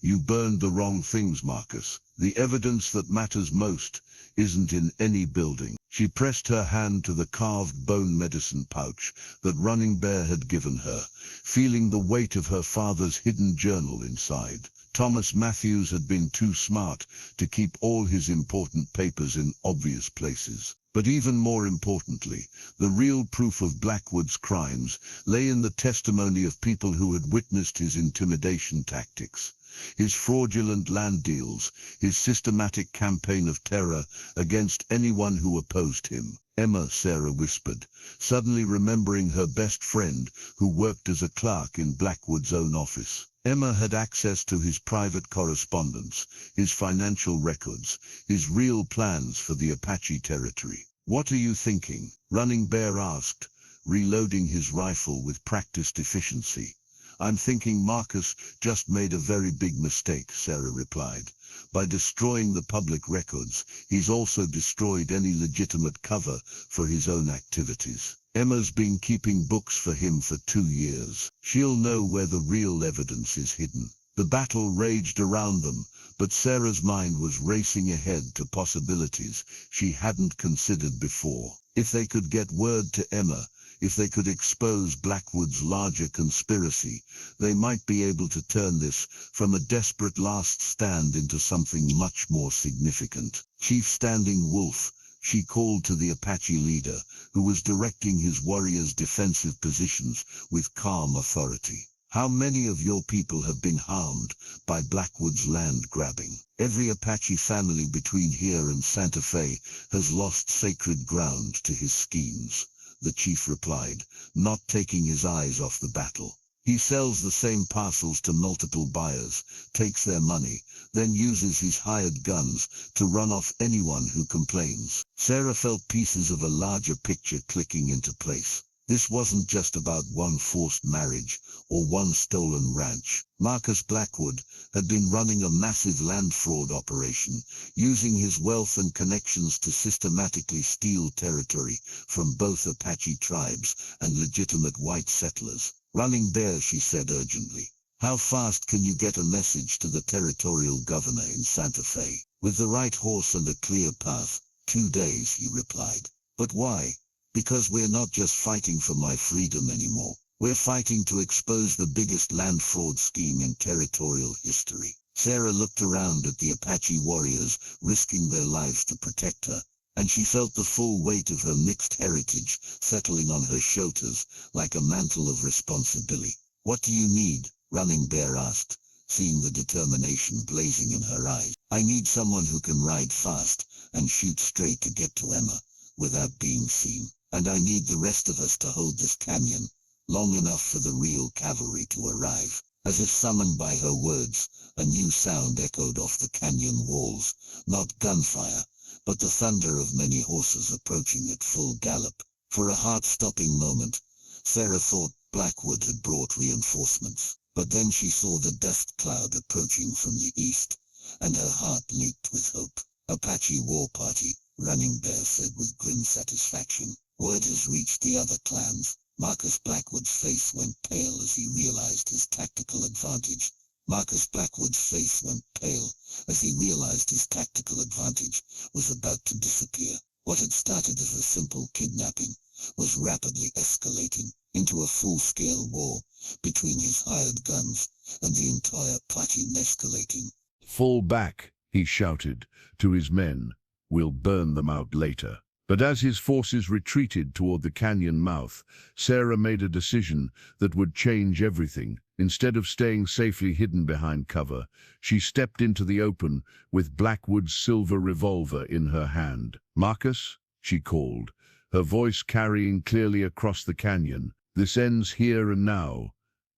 A: You burned the wrong things, Marcus. The evidence that matters most isn't in any building. She pressed her hand to the carved bone medicine pouch that Running Bear had given her, feeling the weight of her father's hidden journal inside. Thomas Matthews had been too smart to keep all his important papers in obvious places. But even more importantly, the real proof of Blackwood's crimes lay in the testimony of people who had witnessed his intimidation tactics. His fraudulent land deals, his systematic campaign of terror against anyone who opposed him. Emma, Sarah whispered, suddenly remembering her best friend who worked as a clerk in Blackwood's own office. Emma had access to his private correspondence, his financial records, his real plans for the Apache territory. What are you thinking? Running Bear asked, reloading his rifle with practiced efficiency. I'm thinking Marcus just made a very big mistake, Sarah replied. By destroying the public records, he's also destroyed any legitimate cover for his own activities. Emma's been keeping books for him for 2 years. She'll know where the real evidence is hidden. The battle raged around them, but Sarah's mind was racing ahead to possibilities she hadn't considered before. If they could get word to Emma, if they could expose Blackwood's larger conspiracy, they might be able to turn this from a desperate last stand into something much more significant. Chief Standing Wolf, she called to the Apache leader, who was directing his warriors' defensive positions with calm authority. How many of your people have been harmed by Blackwood's land grabbing? Every Apache family between here and Santa Fe has lost sacred ground to his schemes, the chief replied, not taking his eyes off the battle. He sells the same parcels to multiple buyers, takes their money, then uses his hired guns to run off anyone who complains. Sarah felt pieces of a larger picture clicking into place. This wasn't just about one forced marriage or one stolen ranch. Marcus Blackwood had been running a massive land fraud operation, using his wealth and connections to systematically steal territory from both Apache tribes and legitimate white settlers. Running Bear, she said urgently. How fast can you get a message to the territorial governor in Santa Fe? With the right horse and a clear path, 2 days, he replied. But why? Because we're not just fighting for my freedom anymore. We're fighting to expose the biggest land fraud scheme in territorial history. Sarah looked around at the Apache warriors risking their lives to protect her, and she felt the full weight of her mixed heritage settling on her shoulders like a mantle of responsibility. What do you need? Running Bear asked, seeing the determination blazing in her eyes. I need someone who can ride fast and shoot straight to get to Emma without being seen. And I need the rest of us to hold this canyon long enough for the real cavalry to arrive. As if summoned by her words, a new sound echoed off the canyon walls, not gunfire, but the thunder of many horses approaching at full gallop. For a heart-stopping moment, Sarah thought Blackwood had brought reinforcements, but then she saw the dust cloud approaching from the east, and her heart leaped with hope. Apache war party, Running Bear said with grim satisfaction. Word has reached the other clans. Marcus Blackwood's face went pale as he realized his tactical advantage. Marcus Blackwood's face went pale as he realized his tactical advantage was about to disappear. What had started as a simple kidnapping was rapidly escalating into a full-scale war between his hired guns and the entire party escalating. Fall back, he shouted to his men. We'll burn them out later. But as his forces retreated toward the canyon mouth, Sarah made a decision that would change everything. Instead of staying safely hidden behind cover, she stepped into the open with Blackwood's silver revolver in her hand. Marcus, she called, her voice carrying clearly across the canyon. This ends here and now.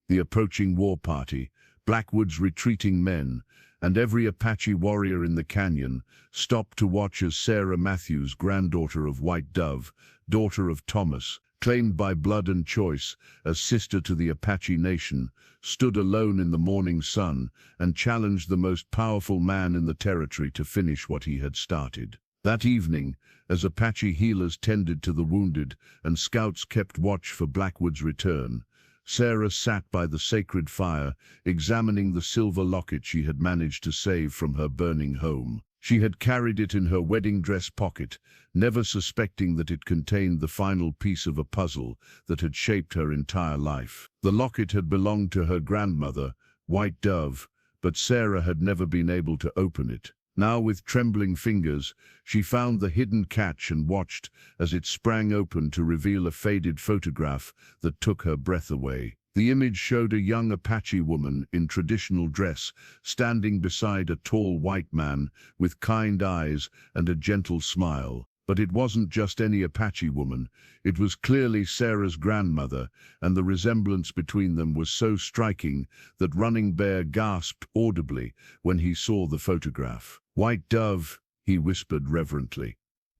A: The approaching war party, Blackwood's retreating men, and every Apache warrior in the canyon stopped to watch as Sarah Matthews, granddaughter of White Dove, daughter of Thomas, claimed by blood and choice as sister to the Apache nation, stood alone in the morning sun and challenged the most powerful man in the territory to finish what he had started. That evening, as Apache healers tended to the wounded and scouts kept watch for Blackwood's return, Sarah sat by the sacred fire, examining the silver locket she had managed to save from her burning home. She had carried it in her wedding dress pocket, never suspecting that it contained the final piece of a puzzle that had shaped her entire life. The locket had belonged to her grandmother, White Dove, but Sarah had never been able to open it. Now, with trembling fingers, she found the hidden catch and watched as it sprang open to reveal a faded photograph that took her breath away. The image showed a young Apache woman in traditional dress, standing beside a tall white man with kind eyes and a gentle smile. But it wasn't just any Apache woman. It was clearly Sarah's grandmother, and the resemblance between them was so striking that Running Bear gasped audibly when he saw the photograph. "White Dove," he whispered reverently.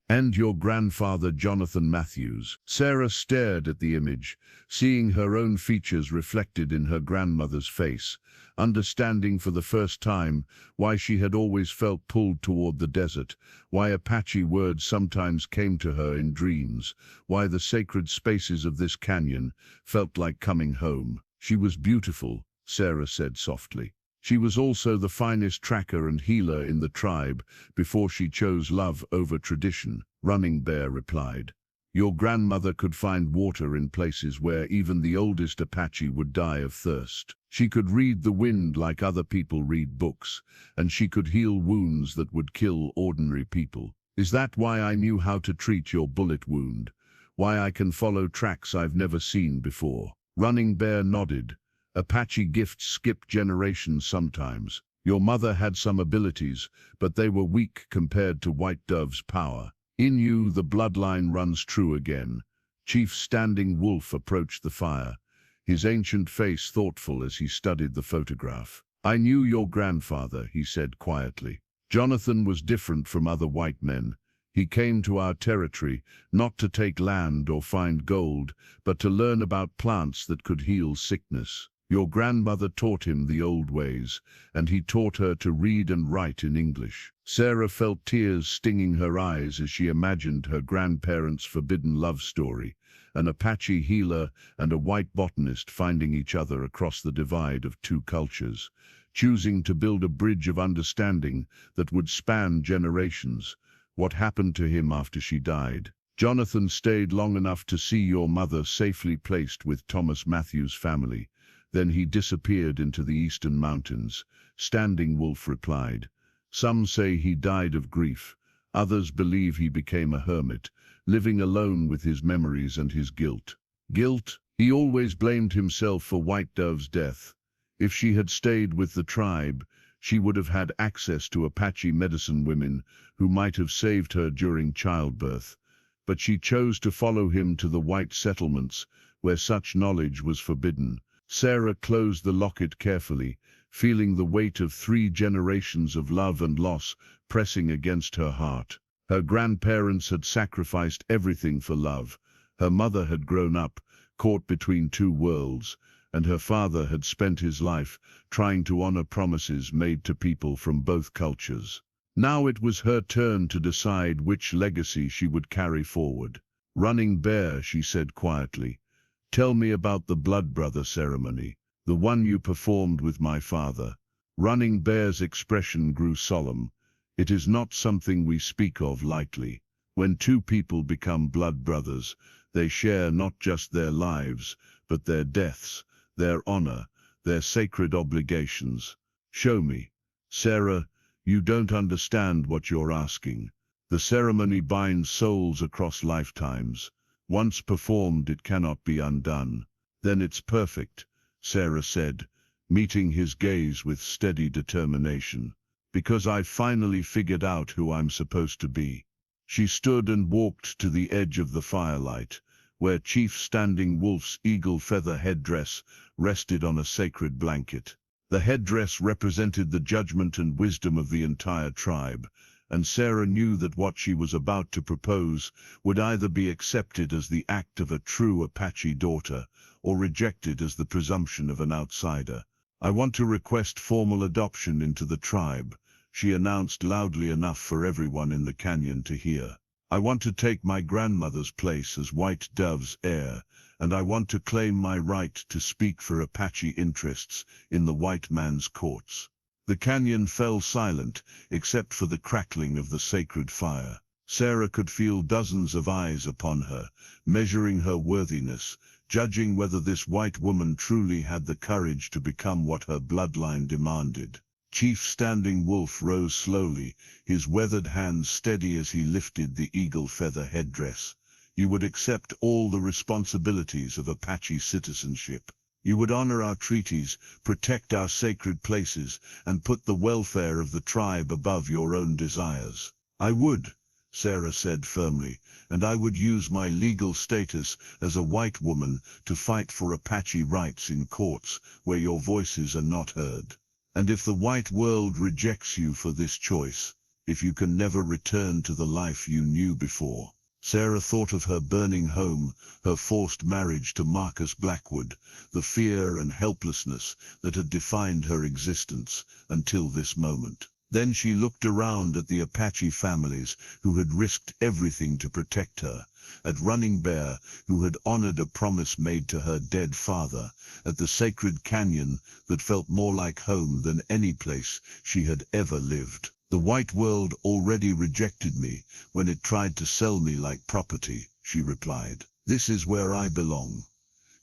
A: "And your grandfather, Jonathan Matthews." Sarah stared at the image, seeing her own features reflected in her grandmother's face, understanding for the first time why she had always felt pulled toward the desert, why Apache words sometimes came to her in dreams, why the sacred spaces of this canyon felt like coming home. "She was beautiful," Sarah said softly. "She was also the finest tracker and healer in the tribe before she chose love over tradition," Running Bear replied. "Your grandmother could find water in places where even the oldest Apache would die of thirst. She could read the wind like other people read books, and she could heal wounds that would kill ordinary people. Is that why I knew how to treat your bullet wound? Why I can follow tracks I've never seen before?" Running Bear nodded. "Apache gifts skip generations sometimes. Your mother had some abilities, but they were weak compared to White Dove's power. In you, the bloodline runs true again." Chief Standing Wolf approached the fire, his ancient face thoughtful as he studied the photograph. "I knew your grandfather," he said quietly. "Jonathan was different from other white men. He came to our territory not to take land or find gold, but to learn about plants that could heal sickness. Your grandmother taught him the old ways, and he taught her to read and write in English." Sarah felt tears stinging her eyes as she imagined her grandparents' forbidden love story, an Apache healer and a white botanist finding each other across the divide of two cultures, choosing to build a bridge of understanding that would span generations. What happened to him after she died? "Jonathan stayed long enough to see your mother safely placed with Thomas Matthews' family. Then he disappeared into the eastern mountains," Standing Wolf replied. "Some say he died of grief. Others believe he became a hermit, living alone with his memories and his guilt." Guilt? He always blamed himself for White Dove's death. If she had stayed with the tribe, she would have had access to Apache medicine women who might have saved her during childbirth. But she chose to follow him to the white settlements, where such knowledge was forbidden. Sarah closed the locket carefully, feeling the weight of 3 generations of love and loss pressing against her heart. Her grandparents had sacrificed everything for love. Her mother had grown up, caught between two worlds, and her father had spent his life trying to honor promises made to people from both cultures. Now it was her turn to decide which legacy she would carry forward. "Running Bear," she said quietly, "tell me about the blood brother ceremony, the one you performed with my father." Running Bear's expression grew solemn. "It is not something we speak of lightly. When two people become blood brothers, they share not just their lives, but their deaths, their honor, their sacred obligations." "Show me." "Sarah, you don't understand what you're asking. The ceremony binds souls across lifetimes. Once performed, it cannot be undone." "Then it's perfect," Sarah said, meeting his gaze with steady determination. "Because I've finally figured out who I'm supposed to be." She stood and walked to the edge of the firelight, where Chief Standing Wolf's eagle feather headdress rested on a sacred blanket. The headdress represented the judgment and wisdom of the entire tribe, and Sarah knew that what she was about to propose would either be accepted as the act of a true Apache daughter or rejected as the presumption of an outsider. "I want to request formal adoption into the tribe," she announced loudly enough for everyone in the canyon to hear. "I want to take my grandmother's place as White Dove's heir, and I want to claim my right to speak for Apache interests in the white man's courts." The canyon fell silent, except for the crackling of the sacred fire. Sarah could feel dozens of eyes upon her, measuring her worthiness, judging whether this white woman truly had the courage to become what her bloodline demanded. Chief Standing Wolf rose slowly, his weathered hands steady as he lifted the eagle feather headdress. "You would accept all the responsibilities of Apache citizenship. You would honor our treaties, protect our sacred places, and put the welfare of the tribe above your own desires." "I would," Sarah said firmly, "and I would use my legal status as a white woman to fight for Apache rights in courts where your voices are not heard. And if the white world rejects you for this choice, if you can never return to the life you knew before." Sarah thought of her burning home, her forced marriage to Marcus Blackwood, the fear and helplessness that had defined her existence until this moment. Then she looked around at the Apache families who had risked everything to protect her, at Running Bear, who had honored a promise made to her dead father, at the sacred canyon that felt more like home than any place she had ever lived. "The white world already rejected me when it tried to sell me like property," she replied. "This is where I belong."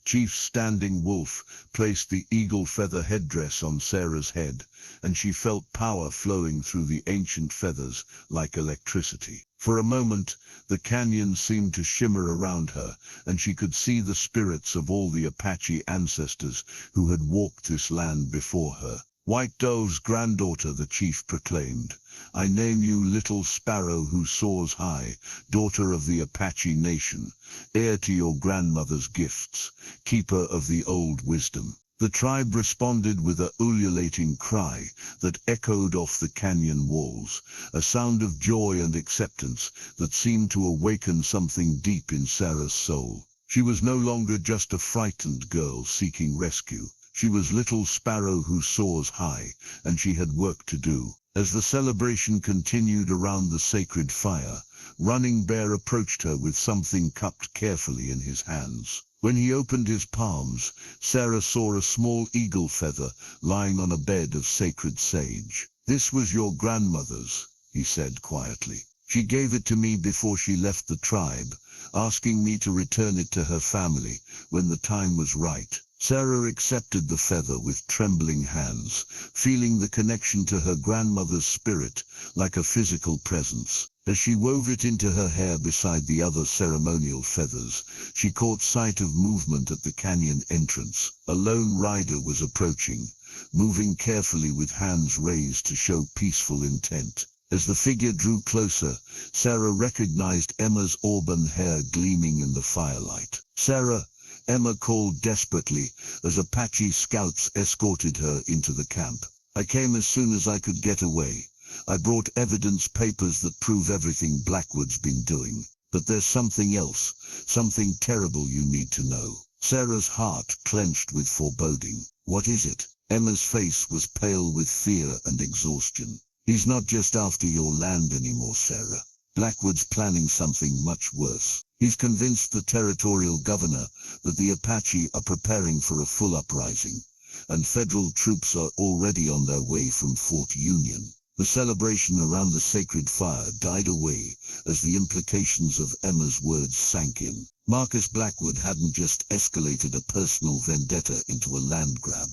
A: Chief Standing Wolf placed the eagle feather headdress on Sarah's head, and she felt power flowing through the ancient feathers like electricity. For a moment, the canyon seemed to shimmer around her, and she could see the spirits of all the Apache ancestors who had walked this land before her. "White Dove's granddaughter," the chief proclaimed, "I name you Little Sparrow who soars high, daughter of the Apache nation, heir to your grandmother's gifts, keeper of the old wisdom." The tribe responded with a ululating cry that echoed off the canyon walls, a sound of joy and acceptance that seemed to awaken something deep in Sarah's soul. She was no longer just a frightened girl seeking rescue. She was Little Sparrow who soars high, and she had work to do. As the celebration continued around the sacred fire, Running Bear approached her with something cupped carefully in his hands. When he opened his palms, Sarah saw a small eagle feather lying on a bed of sacred sage. "This was your grandmother's," he said quietly. "She gave it to me before she left the tribe, asking me to return it to her family when the time was right." Sarah accepted the feather with trembling hands, feeling the connection to her grandmother's spirit like a physical presence. As she wove it into her hair beside the other ceremonial feathers, she caught sight of movement at the canyon entrance. A lone rider was approaching, moving carefully with hands raised to show peaceful intent. As the figure drew closer, Sarah recognized Emma's auburn hair gleaming in the firelight. "Sarah," Emma called desperately as Apache scouts escorted her into the camp. "I came as soon as I could get away. I brought evidence papers that prove everything Blackwood's been doing. But there's something else, something terrible you need to know." Sarah's heart clenched with foreboding. "What is it?" Emma's face was pale with fear and exhaustion. "He's not just after your land anymore, Sarah. Blackwood's planning something much worse. He's convinced the territorial governor that the Apache are preparing for a full uprising, and federal troops are already on their way from Fort Union." The celebration around the sacred fire died away as the implications of Emma's words sank in. Marcus Blackwood hadn't just escalated a personal vendetta into a land grab.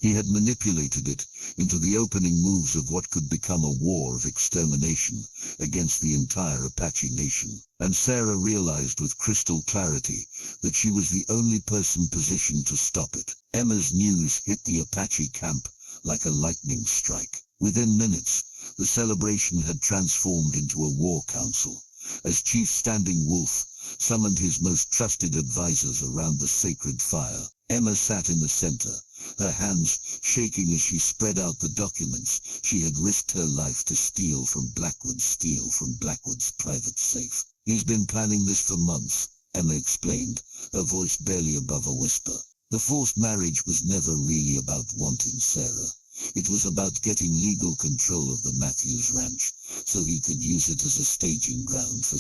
A: He had manipulated it into the opening moves of what could become a war of extermination against the entire Apache nation. And Sarah realized with crystal clarity that she was the only person positioned to stop it. Emma's news hit the Apache camp like a lightning strike. Within minutes, the celebration had transformed into a war council, as Chief Standing Wolf summoned his most trusted advisors around the sacred fire. Emma sat in the center,
B: her hands shaking as she spread out the documents she had risked her life to steal from Blackwood's private safe. He's been planning this for months, Emma explained, her voice barely above a whisper. The forced marriage was never really about wanting Sarah. It was about getting legal control of the Matthews Ranch, so he could use it as a staging ground for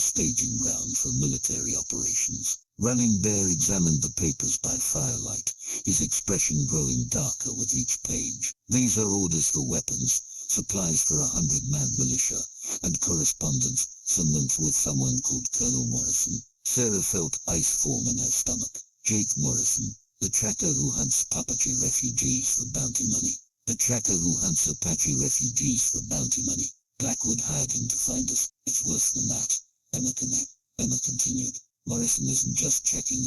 B: military operations. Running Bear examined the papers by firelight, his expression growing darker with each page. These are orders for weapons, supplies for 100-man militia, and correspondence with someone called Colonel Morrison. Sarah felt ice form in her stomach. Jake Morrison, the tracker who hunts Apache refugees for bounty money. Blackwood hired him to find us. It's worse than that. Emma continued. Morrison isn't just checking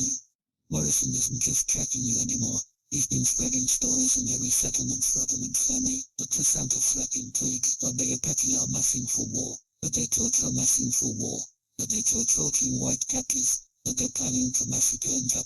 B: you anymore. He's been spreading stories in every settlement for them and family. But the Santa Flapping Plague, the Apache are massing for war. But they're torturing white captives. But they're planning to massacre entire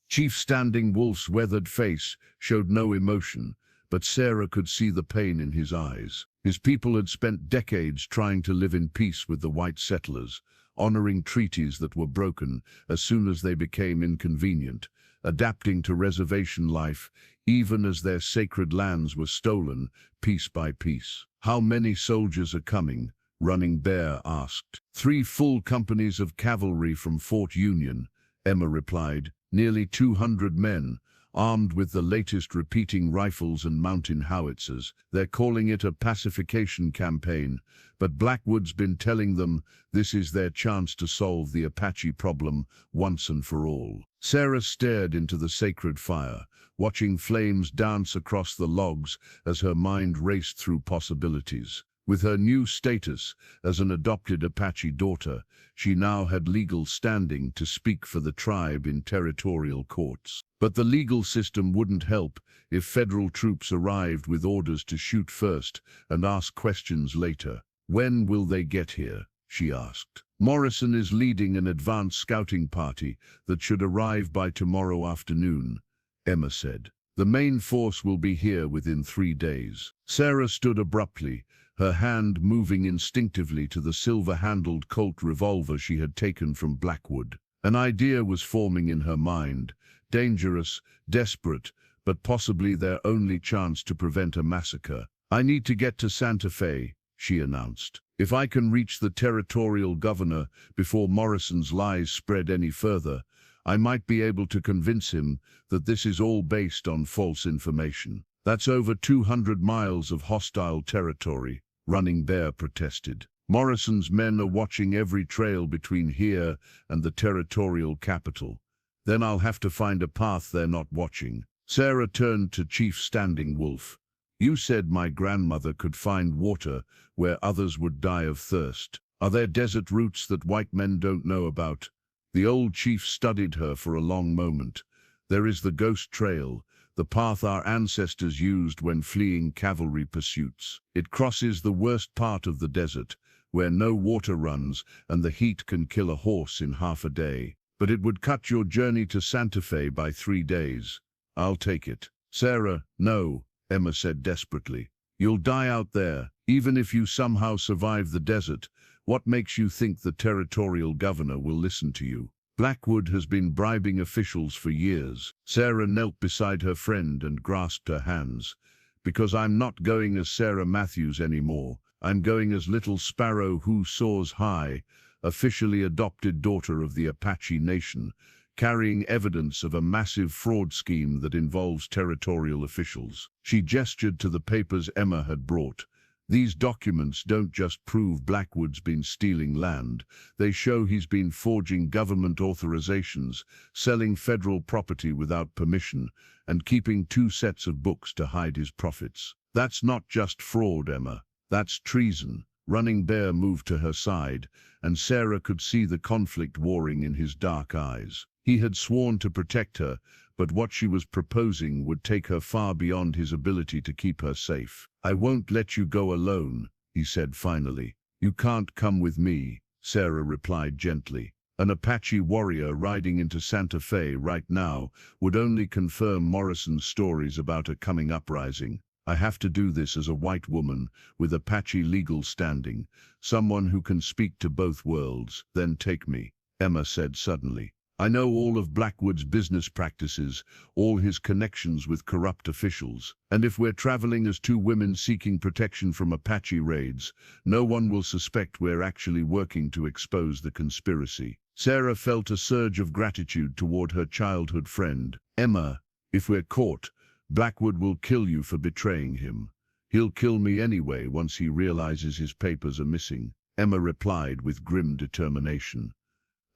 A: Chief Standing Wolf's weathered face showed no emotion, but Sarah could see the pain in his eyes. His people had spent decades trying to live in peace with the white settlers, honoring treaties that were broken as soon as they became inconvenient, adapting to reservation life even as their sacred lands were stolen piece by piece. "How many soldiers are coming?" Running Bear asked. 3 full companies of cavalry from Fort Union," Emma replied. "Nearly 200 men, armed with the latest repeating rifles and mountain howitzers. They're calling it a pacification campaign, but Blackwood's been telling them this is their chance to solve the Apache problem once and for all." Sarah stared into the sacred fire, watching flames dance across the logs as her mind raced through possibilities. With her new status as an adopted Apache daughter, she now had legal standing to speak for the tribe in territorial courts. But the legal system wouldn't help if federal troops arrived with orders to shoot first and ask questions later. "When will they get here?" she asked. "Morrison is leading an advance scouting party that should arrive by tomorrow afternoon," Emma said. "The main force will be here within 3 days." Sarah stood abruptly, her hand moving instinctively to the silver-handled Colt revolver she had taken from Blackwood. An idea was forming in her mind, dangerous, desperate, but possibly their only chance to prevent a massacre. "I need to get to Santa Fe," she announced. "If I can reach the territorial governor before Morrison's lies spread any further, I might be able to convince him that this is all based on false information." "That's over 200 miles of hostile territory," Running Bear protested. "Morrison's men are watching every trail between here and the territorial capital. Then I'll have to find a path they're not watching." Sarah turned to Chief Standing Wolf. "You said my grandmother could find water where others would die of thirst. Are there desert routes that white men don't know about?" The old chief studied her for a long moment. "There is the Ghost Trail, the path our ancestors used when fleeing cavalry pursuits. It crosses the worst part of the desert, where no water runs and the heat can kill a horse in half a day. But it would cut your journey to Santa Fe by 3 days. I'll take it." "Sarah, no," Emma said desperately. "You'll die out there, even if you somehow survive the desert. What makes you think the territorial governor will listen to you? Blackwood has been bribing officials for years." Sarah knelt beside her friend and grasped her hands. "Because I'm not going as Sarah Matthews anymore. I'm going as Little Sparrow Who Soars High, officially adopted daughter of the Apache Nation, carrying evidence of a massive fraud scheme that involves territorial officials." She gestured to the papers Emma had brought. "These documents don't just prove Blackwood's been stealing land, they show he's been forging government authorizations, selling federal property without permission, and keeping 2 sets of books to hide his profits. That's not just fraud, Emma. That's treason." Running Bear moved to her side, and Sarah could see the conflict warring in his dark eyes. He had sworn to protect her, but what she was proposing would take her far beyond his ability to keep her safe. "I won't let you go alone," he said finally. "You can't come with me," Sarah replied gently. "An Apache warrior riding into Santa Fe right now would only confirm Morrison's stories about a coming uprising. I have to do this as a white woman with Apache legal standing, someone who can speak to both worlds. Then take me," Emma said suddenly. "I know all of Blackwood's business practices, all his connections with corrupt officials. And if we're traveling as two women seeking protection from Apache raids, no one will suspect we're actually working to expose the conspiracy." Sarah felt a surge of gratitude toward her childhood friend. "Emma, if we're caught, Blackwood will kill you for betraying him. He'll kill me anyway once he realizes his papers are missing," Emma replied with grim determination.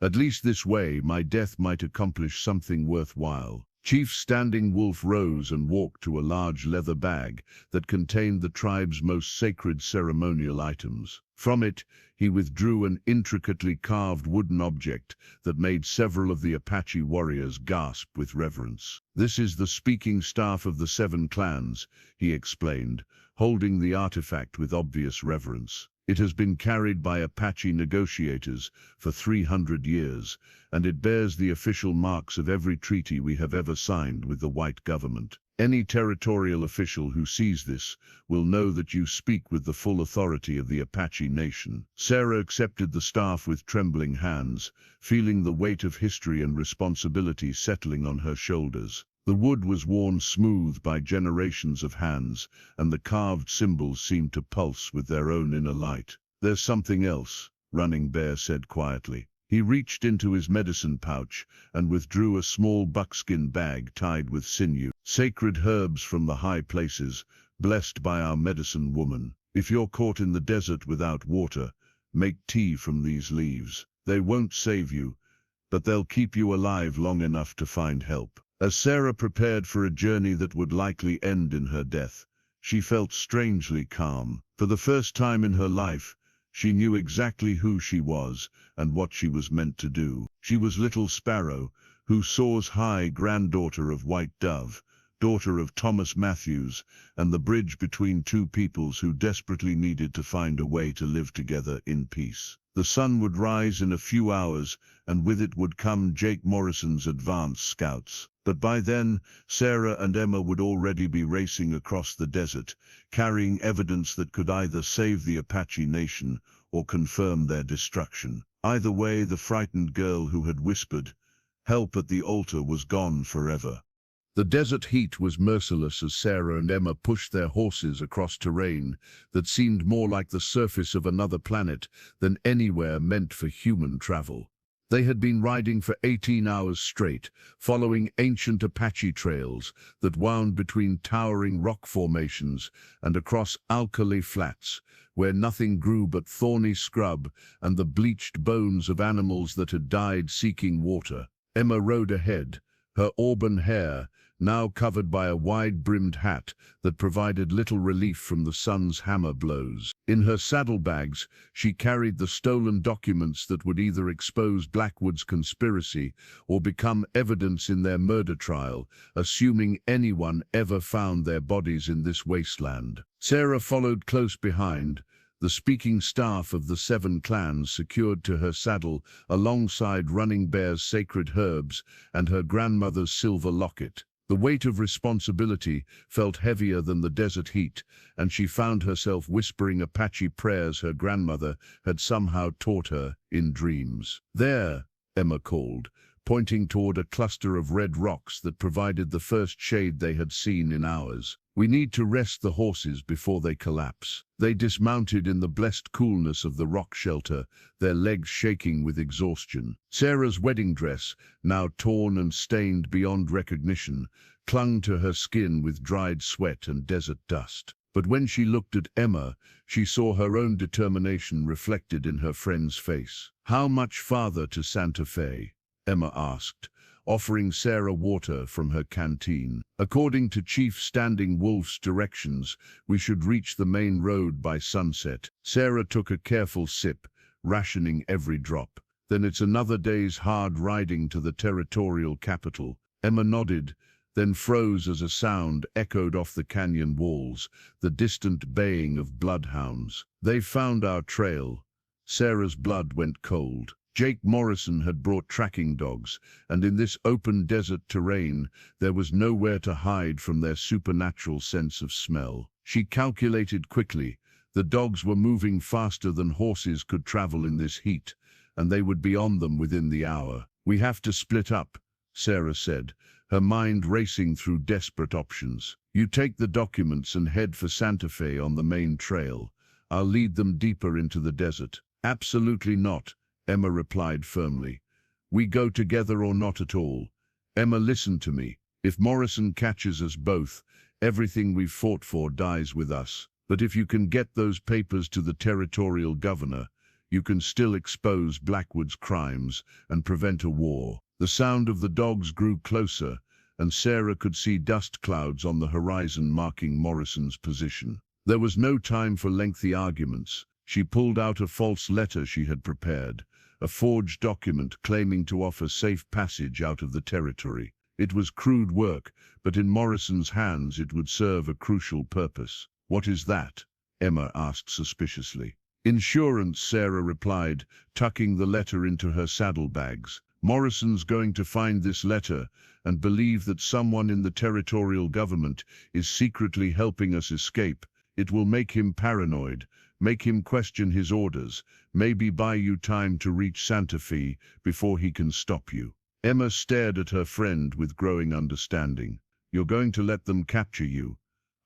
A: "At least this way, my death might accomplish something worthwhile." Chief Standing Wolf rose and walked to a large leather bag that contained the tribe's most sacred ceremonial items. From it, he withdrew an intricately carved wooden object that made several of the Apache warriors gasp with reverence. "This is the speaking staff of the 7 clans," he explained, holding the artifact with obvious reverence. "It has been carried by Apache negotiators for 300 years, and it bears the official marks of every treaty we have ever signed with the white government. Any territorial official who sees this will know that you speak with the full authority of the Apache nation." Sarah accepted the staff with trembling hands, feeling the weight of history and responsibility settling on her shoulders. The wood was worn smooth by generations of hands, and the carved symbols seemed to pulse with their own inner light. "There's something else," Running Bear said quietly. He reached into his medicine pouch and withdrew a small buckskin bag tied with sinew. "Sacred herbs from the high places, blessed by our medicine woman. If you're caught in the desert without water, make tea from these leaves. They won't save you, but they'll keep you alive long enough to find help." As Sarah prepared for a journey that would likely end in her death, she felt strangely calm. For the first time in her life, she knew exactly who she was and what she was meant to do. She was Little Sparrow, who soars high, granddaughter of White Dove, daughter of Thomas Matthews, and the bridge between two peoples who desperately needed to find a way to live together in peace. The sun would rise in a few hours, and with it would come Jake Morrison's advance scouts. But by then, Sarah and Emma would already be racing across the desert, carrying evidence that could either save the Apache nation or confirm their destruction. Either way, the frightened girl who had whispered help at the altar was gone forever. The desert heat was merciless as Sarah and Emma pushed their horses across terrain that seemed more like the surface of another planet than anywhere meant for human travel. They had been riding for 18 hours straight, following ancient Apache trails that wound between towering rock formations and across alkali flats, where nothing grew but thorny scrub and the bleached bones of animals that had died seeking water. Emma rode ahead, her auburn hair now covered by a wide-brimmed hat that provided little relief from the sun's hammer blows. In her saddlebags, she carried the stolen documents that would either expose Blackwood's conspiracy or become evidence in their murder trial, assuming anyone ever found their bodies in this wasteland. Sarah followed close behind, the speaking staff of the 7 clans secured to her saddle alongside Running Bear's sacred herbs and her grandmother's silver locket. The weight of responsibility felt heavier than the desert heat, and she found herself whispering Apache prayers her grandmother had somehow taught her in dreams. "There," Emma called, pointing toward a cluster of red rocks that provided the first shade they had seen in hours. "We need to rest the horses before they collapse." They dismounted in the blessed coolness of the rock shelter, their legs shaking with exhaustion. Sarah's wedding dress, now torn and stained beyond recognition, clung to her skin with dried sweat and desert dust. But when she looked at Emma, she saw her own determination reflected in her friend's face. "How much farther to Santa Fe?" Emma asked, offering Sarah water from her canteen. "According to Chief Standing Wolf's directions, we should reach the main road by sunset." Sarah took a careful sip, rationing every drop. Then it's another day's hard riding to the territorial capital. Emma nodded, then froze as a sound echoed off the canyon walls, the distant baying of bloodhounds. They've found our trail. Sarah's blood went cold. Jake Morrison had brought tracking dogs, and in this open desert terrain, there was nowhere to hide from their supernatural sense of smell. She calculated quickly. The dogs were moving faster than horses could travel in this heat, and they would be on them within the hour. We have to split up, Sarah said, her mind racing through desperate options. You take the documents and head for Santa Fe on the main trail. I'll lead them deeper into the desert. Absolutely not, Emma replied firmly. We go together or not at all. Emma, listen to me. If Morrison catches us both, everything we've fought for dies with us. But if you can get those papers to the territorial governor, you can still expose Blackwood's crimes and prevent a war. The sound of the dogs grew closer, and Sarah could see dust clouds on the horizon marking Morrison's position. There was no time for lengthy arguments. She pulled out a false letter she had prepared, a forged document claiming to offer safe passage out of the territory. It was crude work, but in Morrison's hands it would serve a crucial purpose. What is that? Emma asked suspiciously. Insurance, Sarah replied, tucking the letter into her saddlebags. Morrison's going to find this letter and believe that someone in the territorial government is secretly helping us escape. It will make him paranoid, make him question his orders, maybe buy you time to reach Santa Fe before he can stop you. Emma stared at her friend with growing understanding. You're going to let them capture you.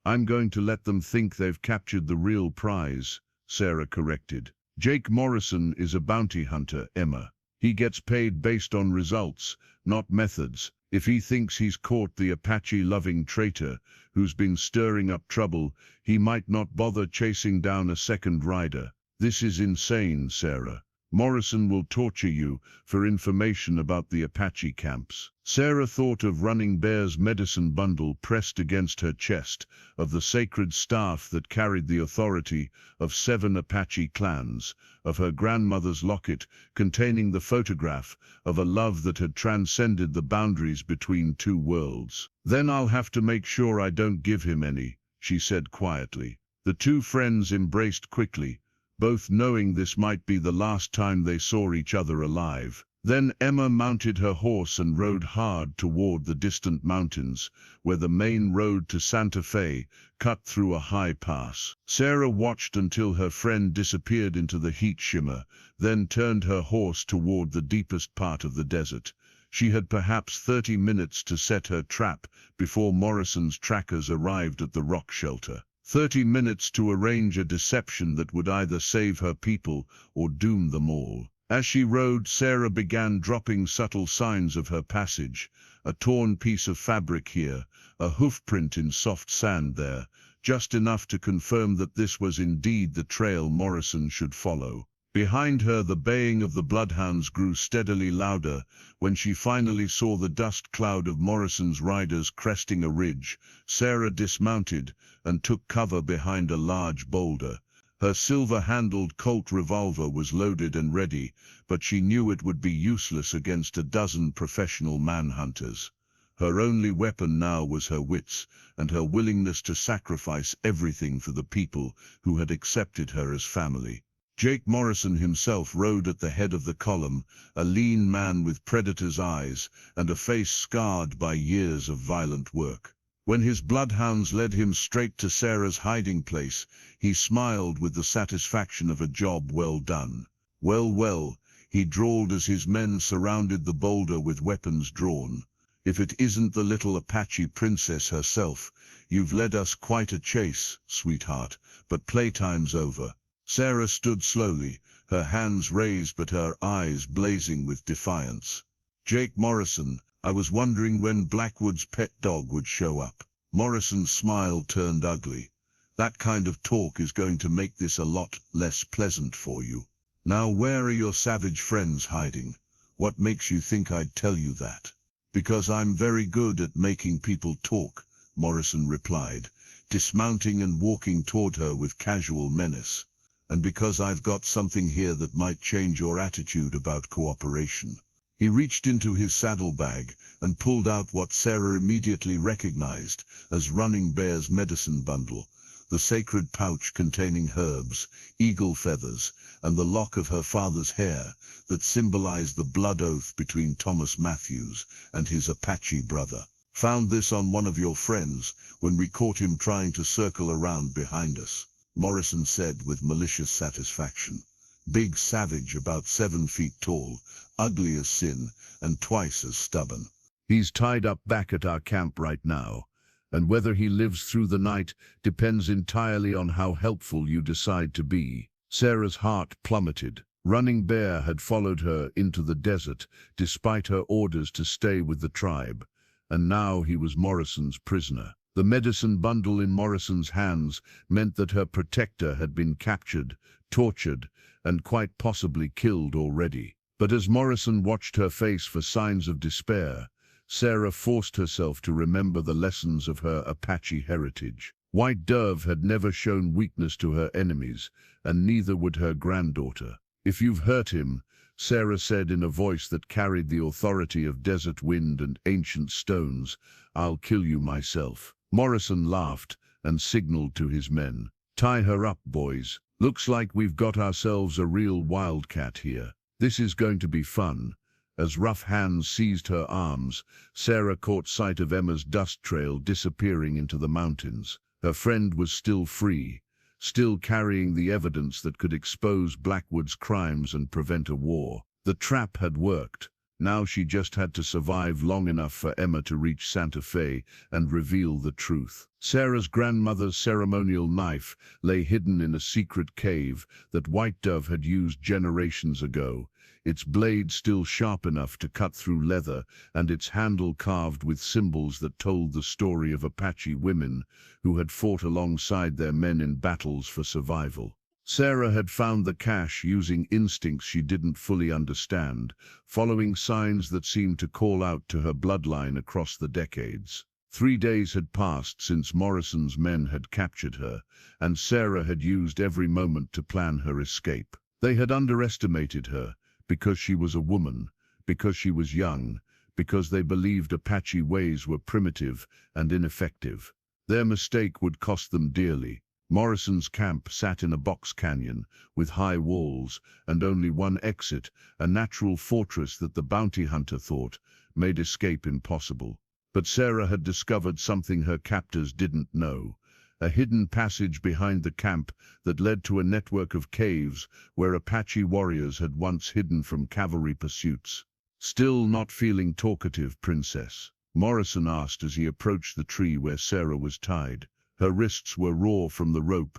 A: I'm going to let them think they've captured the real prize, Sarah corrected. Jake Morrison is a bounty hunter, Emma. He gets paid based on results, not methods. If he thinks he's caught the Apache-loving traitor who's been stirring up trouble, he might not bother chasing down a second rider. This is insane, Sarah. Morrison will torture you for information about the Apache camps. Sarah thought of Running Bear's medicine bundle pressed against her chest, of the sacred staff that carried the authority of 7 Apache clans, of her grandmother's locket containing the photograph of a love that had transcended the boundaries between 2 worlds. Then I'll have to make sure I don't give him any, she said quietly. The 2 friends embraced quickly, both knowing this might be the last time they saw each other alive. Then Emma mounted her horse and rode hard toward the distant mountains, where the main road to Santa Fe cut through a high pass. Sarah watched until her friend disappeared into the heat shimmer, then turned her horse toward the deepest part of the desert. She had perhaps 30 minutes to set her trap before Morrison's trackers arrived at the rock shelter. 30 minutes to arrange a deception that would either save her people or doom them all. As she rode, Sarah began dropping subtle signs of her passage, a torn piece of fabric here, a hoofprint in soft sand there, just enough to confirm that this was indeed the trail Morrison should follow. Behind her, the baying of the bloodhounds grew steadily louder. When she finally saw the dust cloud of Morrison's riders cresting a ridge, Sarah dismounted and took cover behind a large boulder. Her silver-handled Colt revolver was loaded and ready, but she knew it would be useless against a dozen professional manhunters. Her only weapon now was her wits, and her willingness to sacrifice everything for the people who had accepted her as family. Jake Morrison himself rode at the head of the column, a lean man with predator's eyes and a face scarred by years of violent work. When his bloodhounds led him straight to Sarah's hiding place, he smiled with the satisfaction of a job well done. Well, well, he drawled as his men surrounded the boulder with weapons drawn. If it isn't the little Apache princess herself, you've led us quite a chase, sweetheart, but playtime's over. Sarah stood slowly, her hands raised but her eyes blazing with defiance. Jake Morrison, I was wondering when Blackwood's pet dog would show up. Morrison's smile turned ugly. That kind of talk is going to make this a lot less pleasant for you. Now where are your savage friends hiding? What makes you think I'd tell you that? Because I'm very good at making people talk, Morrison replied, dismounting and walking toward her with casual menace. and because I've got something here that might change your attitude about cooperation." He reached into his saddlebag and pulled out what Sarah immediately recognized as Running Bear's medicine bundle, the sacred pouch containing herbs, eagle feathers, and the lock of her father's hair that symbolized the blood oath between Thomas Matthews and his Apache brother. "Found this on one of your friends when we caught him trying to circle around behind us," Morrison said with malicious satisfaction. "Big savage, about 7 feet tall, ugly as sin, and twice as stubborn. He's tied up back at our camp right now, and whether he lives through the night depends entirely on how helpful you decide to be." Sarah's heart plummeted. Running Bear had followed her into the desert, despite her orders to stay with the tribe, and now he was Morrison's prisoner. The medicine bundle in Morrison's hands meant that her protector had been captured, tortured, and quite possibly killed already. But as Morrison watched her face for signs of despair, Sarah forced herself to remember the lessons of her Apache heritage. White Dove had never shown weakness to her enemies, and neither would her granddaughter. "If you've hurt him," Sarah said in a voice that carried the authority of desert wind and ancient stones, "I'll kill you myself." Morrison laughed and signaled to his men. "Tie her up, boys. Looks like we've got ourselves a real wildcat here. This is going to be fun." As rough hands seized her arms, Sarah caught sight of Emma's dust trail disappearing into the mountains. Her friend was still free, still carrying the evidence that could expose Blackwood's crimes and prevent a war. The trap had worked. Now she just had to survive long enough for Emma to reach Santa Fe and reveal the truth. Sarah's grandmother's ceremonial knife lay hidden in a secret cave that White Dove had used generations ago, its blade still sharp enough to cut through leather and its handle carved with symbols that told the story of Apache women who had fought alongside their men in battles for survival. Sarah had found the cache using instincts she didn't fully understand, following signs that seemed to call out to her bloodline across the decades. 3 days had passed since Morrison's men had captured her, and Sarah had used every moment to plan her escape. They had underestimated her, because she was a woman, because she was young, because they believed Apache ways were primitive and ineffective. Their mistake would cost them dearly. Morrison's camp sat in a box canyon, with high walls and only one exit, a natural fortress that the bounty hunter thought made escape impossible. But Sarah had discovered something her captors didn't know, a hidden passage behind the camp that led to a network of caves where Apache warriors had once hidden from cavalry pursuits. "Still not feeling talkative, Princess?" Morrison asked as he approached the tree where Sarah was tied. Her wrists were raw from the rope,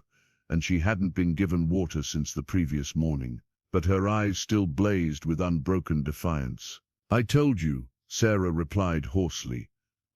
A: and she hadn't been given water since the previous morning, but her eyes still blazed with unbroken defiance. "I told you," Sarah replied hoarsely.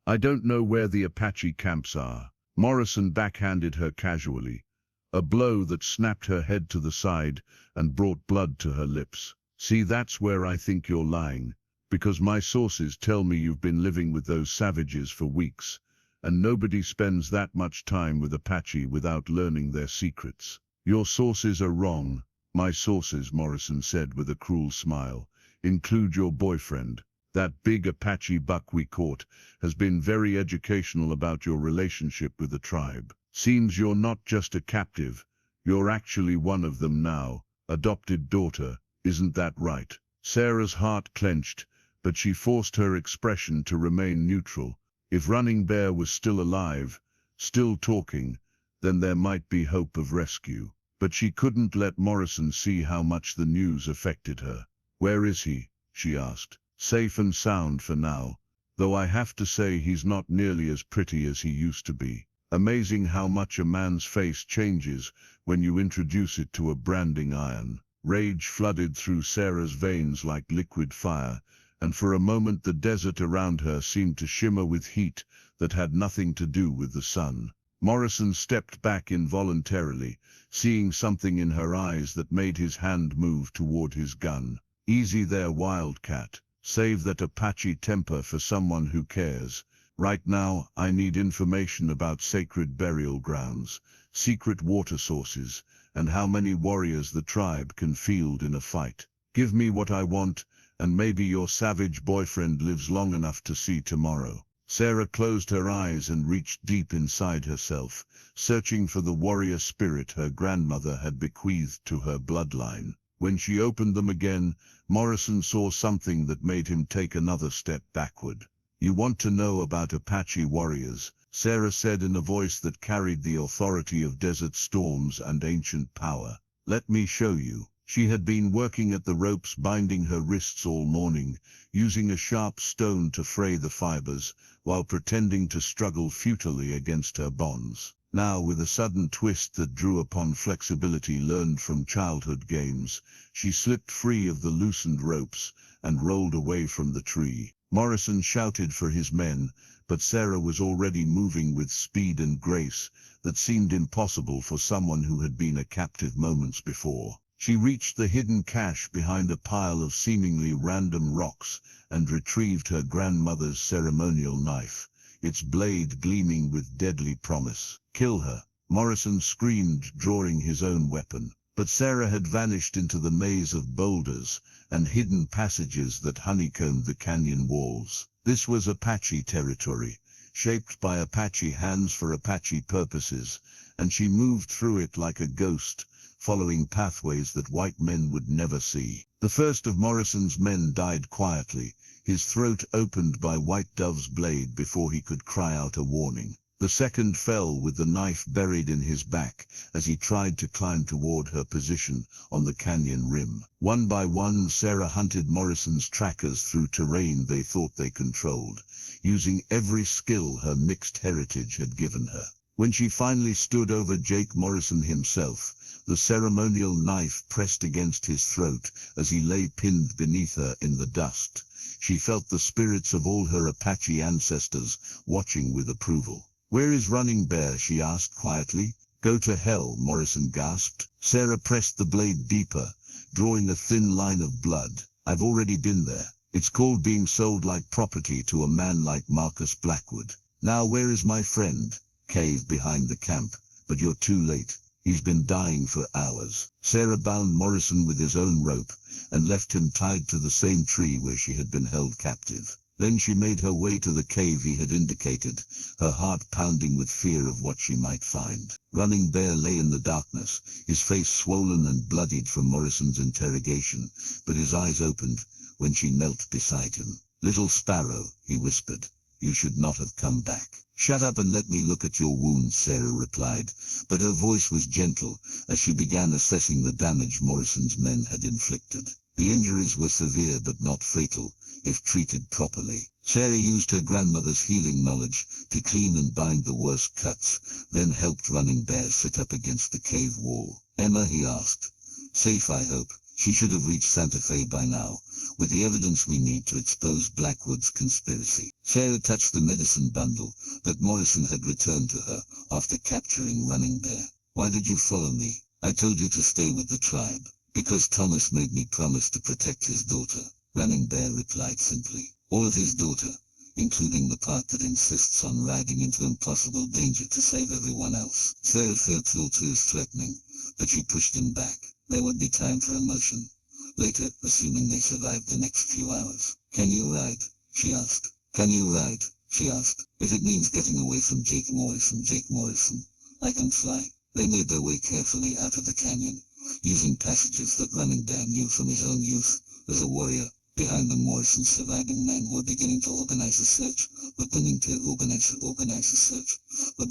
A: "I don't know where the Apache camps are." Morrison backhanded her casually, a blow that snapped her head to the side and brought blood to her lips. "See, that's where I think you're lying, because my sources tell me you've been living with those savages for weeks, and nobody spends that much time with Apache without learning their secrets." "Your sources are wrong." "My sources," Morrison said with a cruel smile, "include your boyfriend. That big Apache buck we caught has been very educational about your relationship with the tribe. Seems you're not just a captive, you're actually one of them now, adopted daughter, isn't that right?" Sarah's heart clenched, but she forced her expression to remain neutral. If Running Bear was still alive, still talking, then there might be hope of rescue. But she couldn't let Morrison see how much the news affected her. "Where is he?" she asked. "Safe and sound for now, though I have to say he's not nearly as pretty as he used to be." Amazing how much a man's face changes when you introduce it to a branding iron. Rage flooded through Sarah's veins like liquid fire, and for a moment the desert around her seemed to shimmer with heat that had nothing to do with the sun. Morrison stepped back involuntarily, seeing something in her eyes that made his hand move toward his gun. "Easy there, wildcat. Save that Apache temper for someone who cares. Right now, I need information about sacred burial grounds. secret water sources, and how many warriors the tribe can field in a fight. Give me what I want, and maybe your savage boyfriend lives long enough to see tomorrow. Sarah closed her eyes and reached deep inside herself, searching for the warrior spirit her grandmother had bequeathed to her bloodline. When she opened them again, Morrison saw something that made him take another step backward. "You want to know about Apache warriors?" Sarah said in a voice that carried the authority of desert storms and ancient power. "Let me show you." She had been working at the ropes binding her wrists all morning, using a sharp stone to fray the fibers, while pretending to struggle futilely against her bonds. Now, with a sudden twist that drew upon flexibility learned from childhood games, she slipped free of the loosened ropes and rolled away from the tree. Morrison shouted for his men, but Sarah was already moving with speed and grace that seemed impossible for someone who had been a captive moments before. She reached the hidden cache behind a pile of seemingly random rocks and retrieved her grandmother's ceremonial knife, its blade gleaming with deadly promise. "Kill her," Morrison screamed, drawing his own weapon. But Sarah had vanished into the maze of boulders and hidden passages that honeycombed the canyon walls. This was Apache territory, shaped by Apache hands for Apache purposes, and she moved through it like a ghost, following pathways that white men would never see. The first of Morrison's men died quietly, his throat opened by White Dove's blade before he could cry out a warning. The second fell with the knife buried in his back as he tried to climb toward her position on the canyon rim. One by one, Sarah hunted Morrison's trackers through terrain they thought they controlled, using every skill her mixed heritage had given her. When she finally stood over Jake Morrison himself, the ceremonial knife pressed against his throat as he lay pinned beneath her in the dust. She felt the spirits of all her Apache ancestors watching with approval. "Where is Running Bear?" she asked quietly. "Go to hell," Morrison gasped. Sarah pressed the blade deeper, drawing a thin line of blood. "I've already been there. It's called being sold like property to a man like Marcus Blackwood. Now where is my friend?" "Cave behind the camp, but you're too late. He's been dying for hours." Sarah bound Morrison with his own rope and left him tied to the same tree where she had been held captive. Then she made her way to the cave he had indicated, her heart pounding with fear of what she might find. Running Bear lay in the darkness, his face swollen and bloodied from Morrison's interrogation, but his eyes opened when she knelt beside him. "Little Sparrow," he whispered, "you should not have come back." "Shut up and let me look at your wounds," Sarah replied, but her voice was gentle as she began assessing the damage Morrison's men had inflicted. The injuries were severe but not fatal, if treated properly. Sarah used her grandmother's healing knowledge to clean and bind the worst cuts, then helped Running Bear sit up against the cave wall. "Emma," he asked. "Safe, I hope?" She should have reached Santa Fe by now, with the evidence we need to expose Blackwood's conspiracy. Sarah touched the medicine bundle that Morrison had returned to her after capturing Running Bear. "Why did you follow me?" "I told you to stay with the tribe." "Because Thomas made me promise to protect his daughter," Running Bear replied simply. "All of his daughter, including the part that insists on riding into impossible danger to save everyone else." Sarah felt all too threatening, but she pushed him back. There would be time for emotion later, assuming they survived the next few hours. "Can you ride?" she asked. "Can you ride?" she asked. "If it means getting away from Jake Morrison, I can fly." They made their way carefully out of the canyon, using passages that Running Bear knew from his own youth as a warrior. Behind them, Morrison's surviving men were beginning to organize a search, but by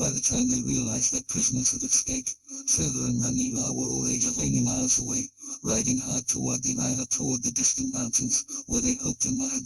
A: the time they realized their prisoners had escaped, Sarah and Ranira were already 80 miles away, riding hard toward the distant mountains, where they hoped Emma had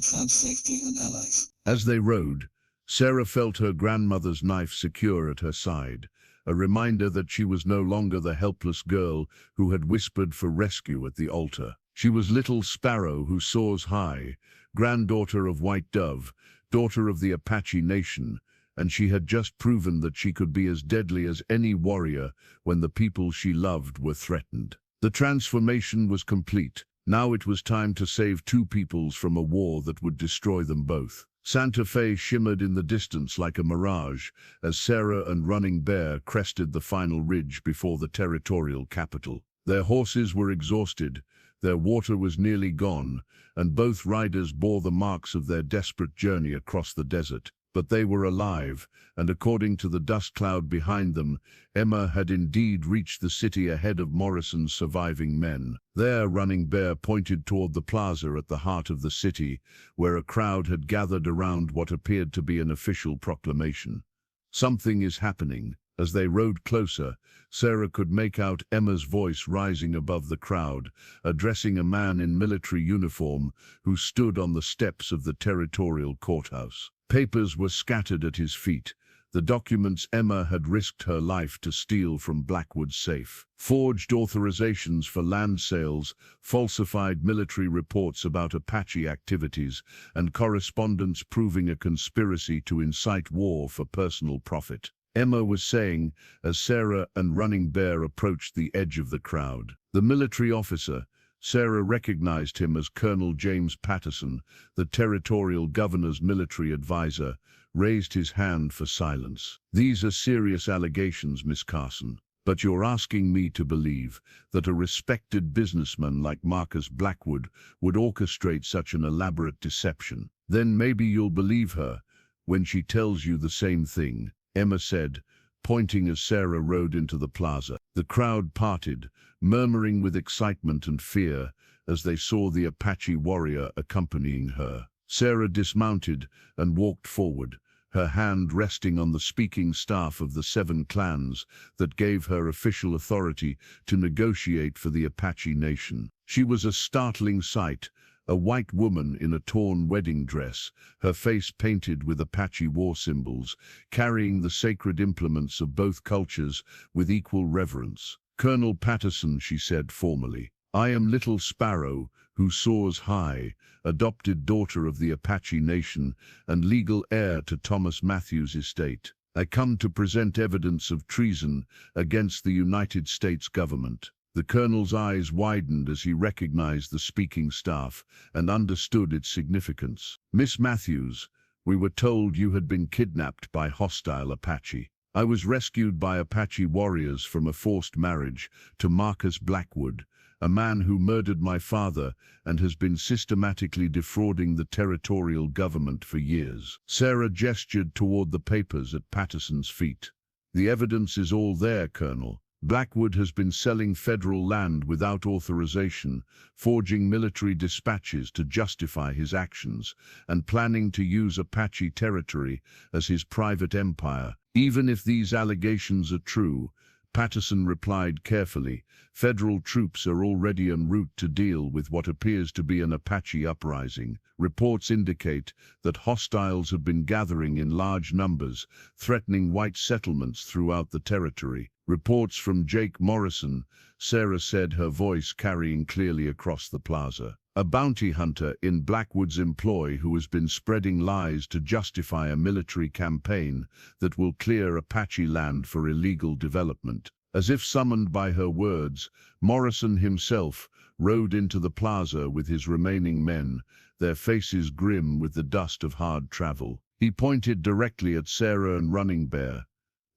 A: found safety and allies. As they rode, Sarah felt her grandmother's knife secure at her side, a reminder that she was no longer the helpless girl who had whispered for rescue at the altar. She was Little Sparrow who soars high, granddaughter of White Dove, daughter of the Apache Nation, and she had just proven that she could be as deadly as any warrior when the people she loved were threatened. The transformation was complete. Now it was time to save two peoples from a war that would destroy them both. Santa Fe shimmered in the distance like a mirage as Sarah and Running Bear crested the final ridge before the territorial capital. Their horses were exhausted, their water was nearly gone, and both riders bore the marks of their desperate journey across the desert. But they were alive, and according to the dust cloud behind them, Emma had indeed reached the city ahead of Morrison's surviving men. There, Running Bear pointed toward the plaza at the heart of the city, where a crowd had gathered around what appeared to be an official proclamation. Something is happening. As they rode closer, Sarah could make out Emma's voice rising above the crowd, addressing a man in military uniform who stood on the steps of the territorial courthouse. Papers were scattered at his feet, the documents Emma had risked her life to steal from Blackwood's safe. Forged authorizations for land sales, falsified military reports about Apache activities, and correspondence proving a conspiracy to incite war for personal profit. Emma was saying, as Sarah and Running Bear approached the edge of the crowd. The military officer, Sarah recognized him as Colonel James Patterson, the territorial governor's military advisor, raised his hand for silence. "These are serious allegations, Miss Carson, but you're asking me to believe that a respected businessman like Marcus Blackwood would orchestrate such an elaborate deception. Then maybe you'll believe her when she tells you the same thing," Emma said, pointing as Sarah rode into the plaza. The crowd parted, murmuring with excitement and fear as they saw the Apache warrior accompanying her. Sarah dismounted and walked forward, her hand resting on the speaking staff of the 7 clans that gave her official authority to negotiate for the Apache nation. She was a startling sight, a white woman in a torn wedding dress, her face painted with Apache war symbols, carrying the sacred implements of both cultures with equal reverence. "Colonel Patterson," she said formally, "I am Little Sparrow, who soars high, adopted daughter of the Apache nation and legal heir to Thomas Matthews' estate. I come to present evidence of treason against the United States government." The colonel's eyes widened as he recognized the speaking staff and understood its significance. "Miss Matthews, we were told you had been kidnapped by hostile Apache. I was rescued by Apache warriors from a forced marriage to Marcus Blackwood, a man who murdered my father and has been systematically defrauding the territorial government for years." Sarah gestured toward the papers at Patterson's feet. "The evidence is all there, Colonel. Blackwood has been selling federal land without authorization, forging military dispatches to justify his actions, and planning to use Apache territory as his private empire. Even if these allegations are true," Patterson replied carefully, "federal troops are already en route to deal with what appears to be an Apache uprising. Reports indicate that hostiles have been gathering in large numbers, threatening white settlements throughout the territory." "Reports from Jake Morrison," Sarah said, her voice carrying clearly across the plaza. "A bounty hunter in Blackwood's employ who has been spreading lies to justify a military campaign that will clear Apache land for illegal development." As if summoned by her words, Morrison himself rode into the plaza with his remaining men, their faces grim with the dust of hard travel. He pointed directly at Sarah and Running Bear.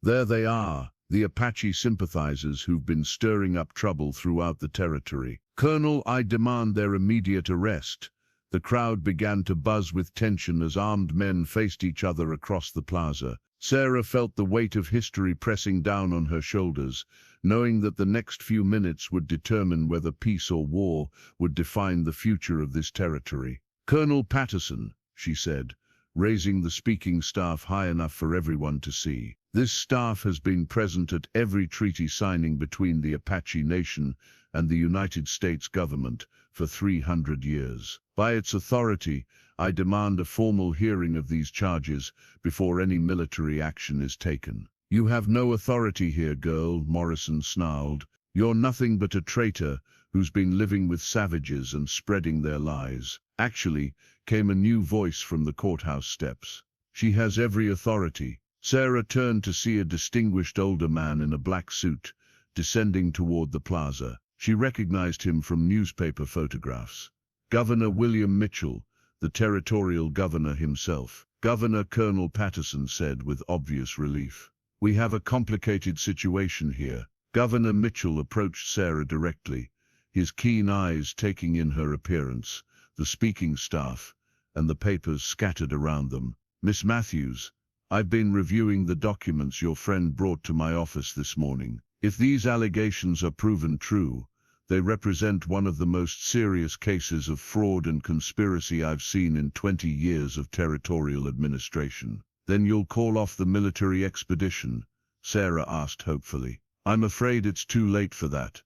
A: "There they are, the Apache sympathizers who've been stirring up trouble throughout the territory. Colonel, I demand their immediate arrest." The crowd began to buzz with tension as armed men faced each other across the plaza. Sarah felt the weight of history pressing down on her shoulders, knowing that the next few minutes would determine whether peace or war would define the future of this territory. "Colonel Patterson," she said, raising the speaking staff high enough for everyone to see. "This staff has been present at every treaty signing between the Apache Nation and the United States government for 300 years. By its authority, I demand a formal hearing of these charges before any military action is taken." "You have no authority here, girl," Morrison snarled. "You're nothing but a traitor who's been living with savages and spreading their lies." "Actually," came a new voice from the courthouse steps. "She has every authority." Sarah turned to see a distinguished older man in a black suit, descending toward the plaza. She recognized him from newspaper photographs. Governor William Mitchell, the territorial governor himself. Governor Colonel Patterson said with obvious relief. We have a complicated situation here. Governor Mitchell approached Sarah directly, his keen eyes taking in her appearance, the speaking staff, and the papers scattered around them. Miss Matthews, I've been reviewing the documents your friend brought to my office this morning. If these allegations are proven true, they represent one of the most serious cases of fraud and conspiracy I've seen in 20 years of territorial administration. Then you'll call off the military expedition? Sarah asked hopefully. I'm afraid it's too late for that,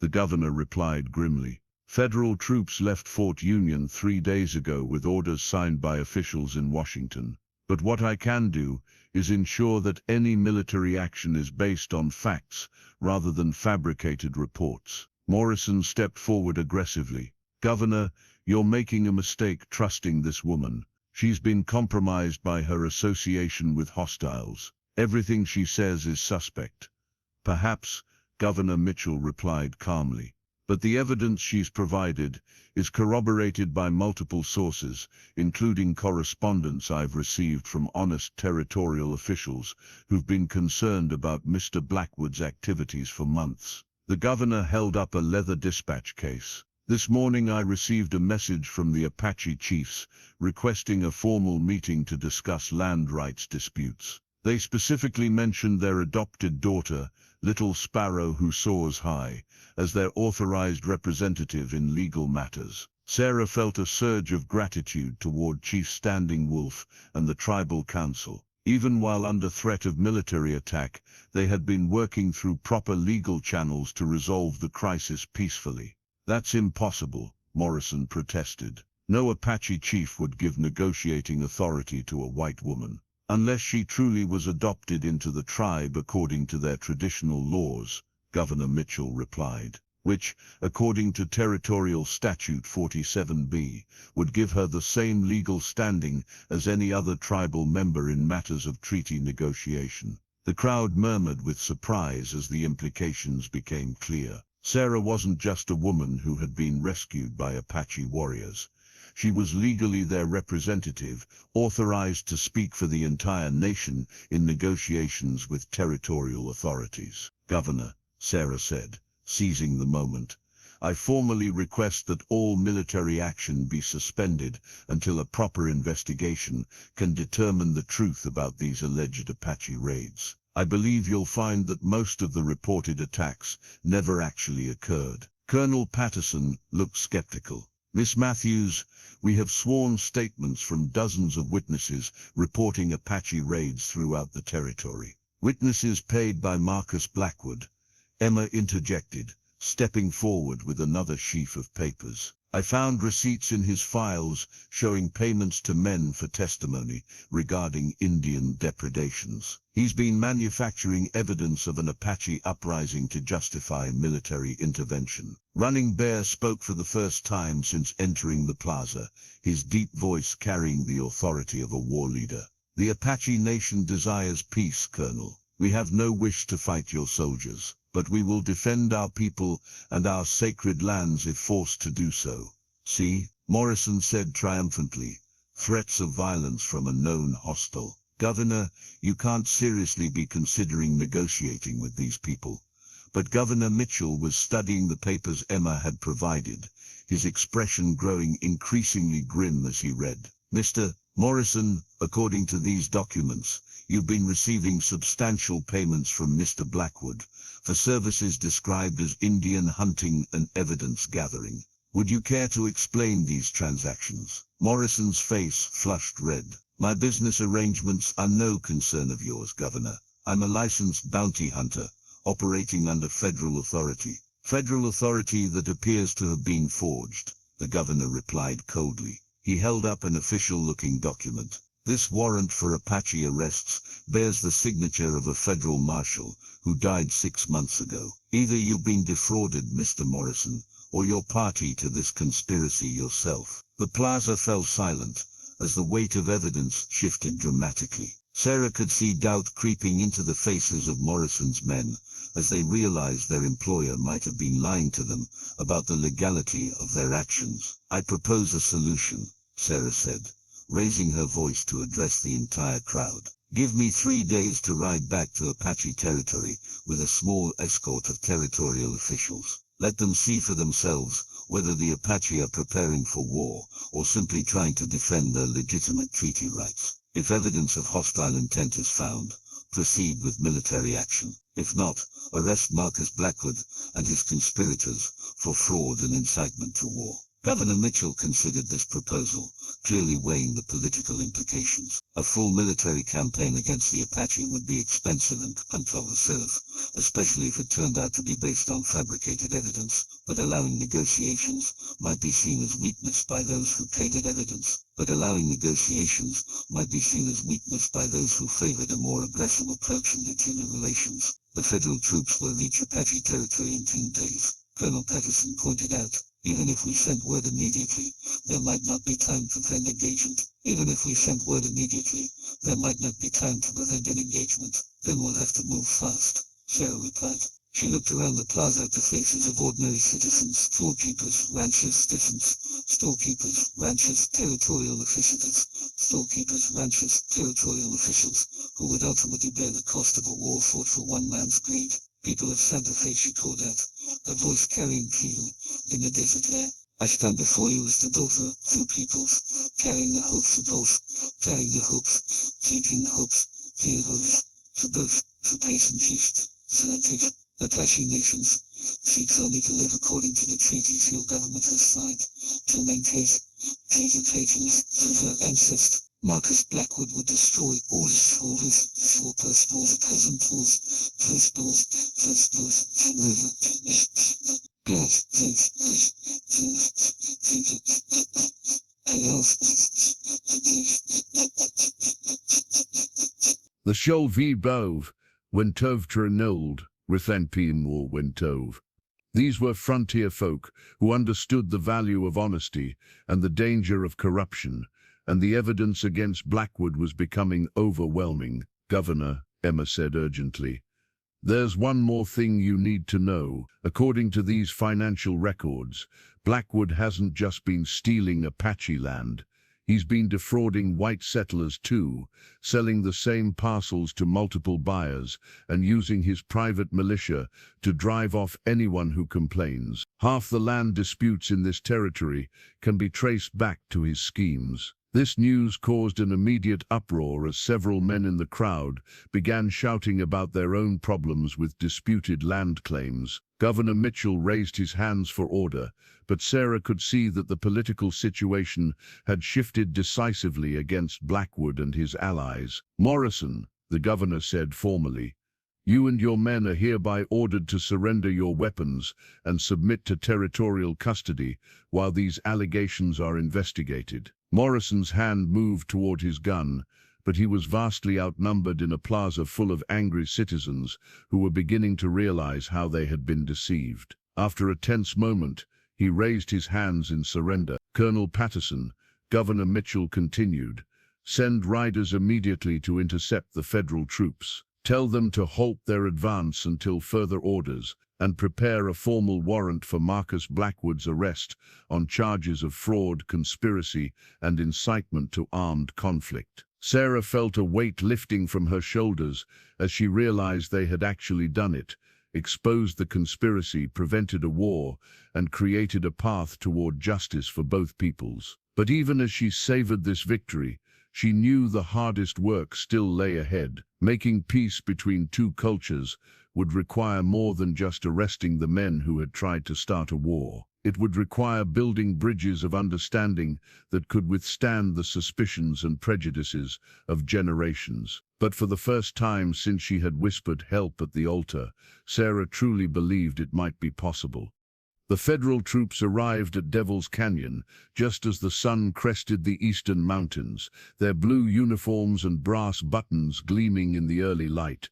A: the governor replied grimly. Federal troops left Fort Union 3 days ago with orders signed by officials in Washington. But what I can do is ensure that any military action is based on facts rather than fabricated reports. Morrison stepped forward aggressively. Governor, you're making a mistake trusting this woman. She's been compromised by her association with hostiles. Everything she says is suspect. Perhaps, Governor Mitchell replied calmly. But the evidence she's provided is corroborated by multiple sources, including correspondence I've received from honest territorial officials who've been concerned about Mr. Blackwood's activities for months. The governor held up a leather dispatch case. This morning I received a message from the Apache chiefs requesting a formal meeting to discuss land rights disputes. They specifically mentioned their adopted daughter, Little Sparrow Who Soars High, as their authorized representative in legal matters. Sarah felt a surge of gratitude toward Chief Standing Wolf and the tribal council. Even while under threat of military attack, they had been working through proper legal channels to resolve the crisis peacefully. That's impossible, Morrison protested. No Apache chief would give negotiating authority to a white woman. Unless she truly was adopted into the tribe according to their traditional laws, Governor Mitchell replied, which, according to Territorial Statute 47B, would give her the same legal standing as any other tribal member in matters of treaty negotiation. The crowd murmured with surprise as the implications became clear. Sarah wasn't just a woman who had been rescued by Apache warriors. She was legally their representative, authorized to speak for the entire nation in negotiations with territorial authorities. Governor, Sarah said, seizing the moment, I formally request that all military action be suspended until a proper investigation can determine the truth about these alleged Apache raids. I believe you'll find that most of the reported attacks never actually occurred. Colonel Patterson looked skeptical. Miss Matthews, we have sworn statements from dozens of witnesses reporting Apache raids throughout the territory. Witnesses paid by Marcus Blackwood, Emma interjected, stepping forward with another sheaf of papers. I found receipts in his files showing payments to men for testimony regarding Indian depredations. He's been manufacturing evidence of an Apache uprising to justify military intervention. Running Bear spoke for the first time since entering the plaza, his deep voice carrying the authority of a war leader. The Apache nation desires peace, Colonel. We have no wish to fight your soldiers, but we will defend our people and our sacred lands if forced to do so. See, Morrison said triumphantly, threats of violence from a known hostile. Governor, you can't seriously be considering negotiating with these people. But Governor Mitchell was studying the papers Emma had provided, his expression growing increasingly grim as he read. Mr. Morrison, according to these documents, you've been receiving substantial payments from Mr. Blackwood for services described as Indian hunting and evidence gathering. Would you care to explain these transactions? Morrison's face flushed red. My business arrangements are no concern of yours, Governor. I'm a licensed bounty hunter, operating under federal authority. Federal authority that appears to have been forged, the governor replied coldly. He held up an official-looking document. This warrant for Apache arrests bears the signature of a federal marshal who died 6 months ago. Either you've been defrauded, Mr. Morrison, or you're party to this conspiracy yourself. The plaza fell silent as the weight of evidence shifted dramatically. Sarah could see doubt creeping into the faces of Morrison's men as they realized their employer might have been lying to them about the legality of their actions. I propose a solution,
B: Sarah said, raising her voice to address the entire crowd. Give me 3 days to ride back to Apache territory with a small escort of territorial officials. Let them see for themselves whether the Apache are preparing for war or simply trying to defend their legitimate treaty rights. If evidence of hostile intent is found, proceed with military action. If not, arrest Marcus Blackwood and his conspirators for fraud and incitement to war. Governor Mitchell considered this proposal, clearly weighing the political implications. A full military campaign against the Apache would be expensive and controversial, especially if it turned out to be based on fabricated evidence, but allowing negotiations might be seen as weakness by those who favored a more aggressive approach in internal relations. The federal troops will reach Apache territory in 2 days. Colonel Patterson pointed out, even if we sent word immediately, there might not be time to prevent engagement. Then we'll have to move fast, Sarah replied. She looked around the plaza at the faces of ordinary citizens, storekeepers, ranchers, territorial officials, who would ultimately bear the cost of a war fought for one man's greed. People of Santa Fe, she called out, her voice carrying feel in the desert air. I stand before you as the daughter of two peoples, carrying the hopes, keeping the hopes, for both, for peace and peace. The clashing nations seeks only to live according to the treaties your government has signed, to maintain faithfulness to her ancestor. Marcus Blackwood would destroy all his shoulders,
A: The show V Bove, Wentove Trenold, Rithenpien War Wentove. These were frontier folk who understood the value of honesty and the danger of corruption, and the evidence against Blackwood was becoming overwhelming. Governor, Emma said urgently. There's one more thing you need to know. According to these financial records, Blackwood hasn't just been stealing Apache land. He's been defrauding white settlers too, selling the same parcels to multiple buyers and using his private militia to drive off anyone who complains. Half the land disputes in this territory can be traced back to his schemes. This news caused an immediate uproar as several men in the crowd began shouting about their own problems with disputed land claims. Governor Mitchell raised his hands for order, but Sarah could see that the political situation had shifted decisively against Blackwood and his allies. Morrison, the governor said formally, you and your men are hereby ordered to surrender your weapons and submit to territorial custody while these allegations are investigated. Morrison's hand moved toward his gun, but he was vastly outnumbered in a plaza full of angry citizens who were beginning to realize how they had been deceived. After a tense moment, he raised his hands in surrender. Colonel Patterson, Governor Mitchell continued, send riders immediately to intercept the federal troops. Tell them to halt their advance until further orders, and prepare a formal warrant for Marcus Blackwood's arrest on charges of fraud, conspiracy, and incitement to armed conflict. Sarah felt a weight lifting from her shoulders as she realized they had actually done it, exposed the conspiracy, prevented a war, and created a path toward justice for both peoples. But even as she savored this victory, she knew the hardest work still lay ahead. Making peace between two cultures would require more than just arresting the men who had tried to start a war. It would require building bridges of understanding that could withstand the suspicions and prejudices of generations. But for the first time since she had whispered help at the altar, Sarah truly believed it might be possible. The federal troops arrived at Devil's Canyon just as the sun crested the eastern mountains, their blue uniforms and brass buttons gleaming in the early light.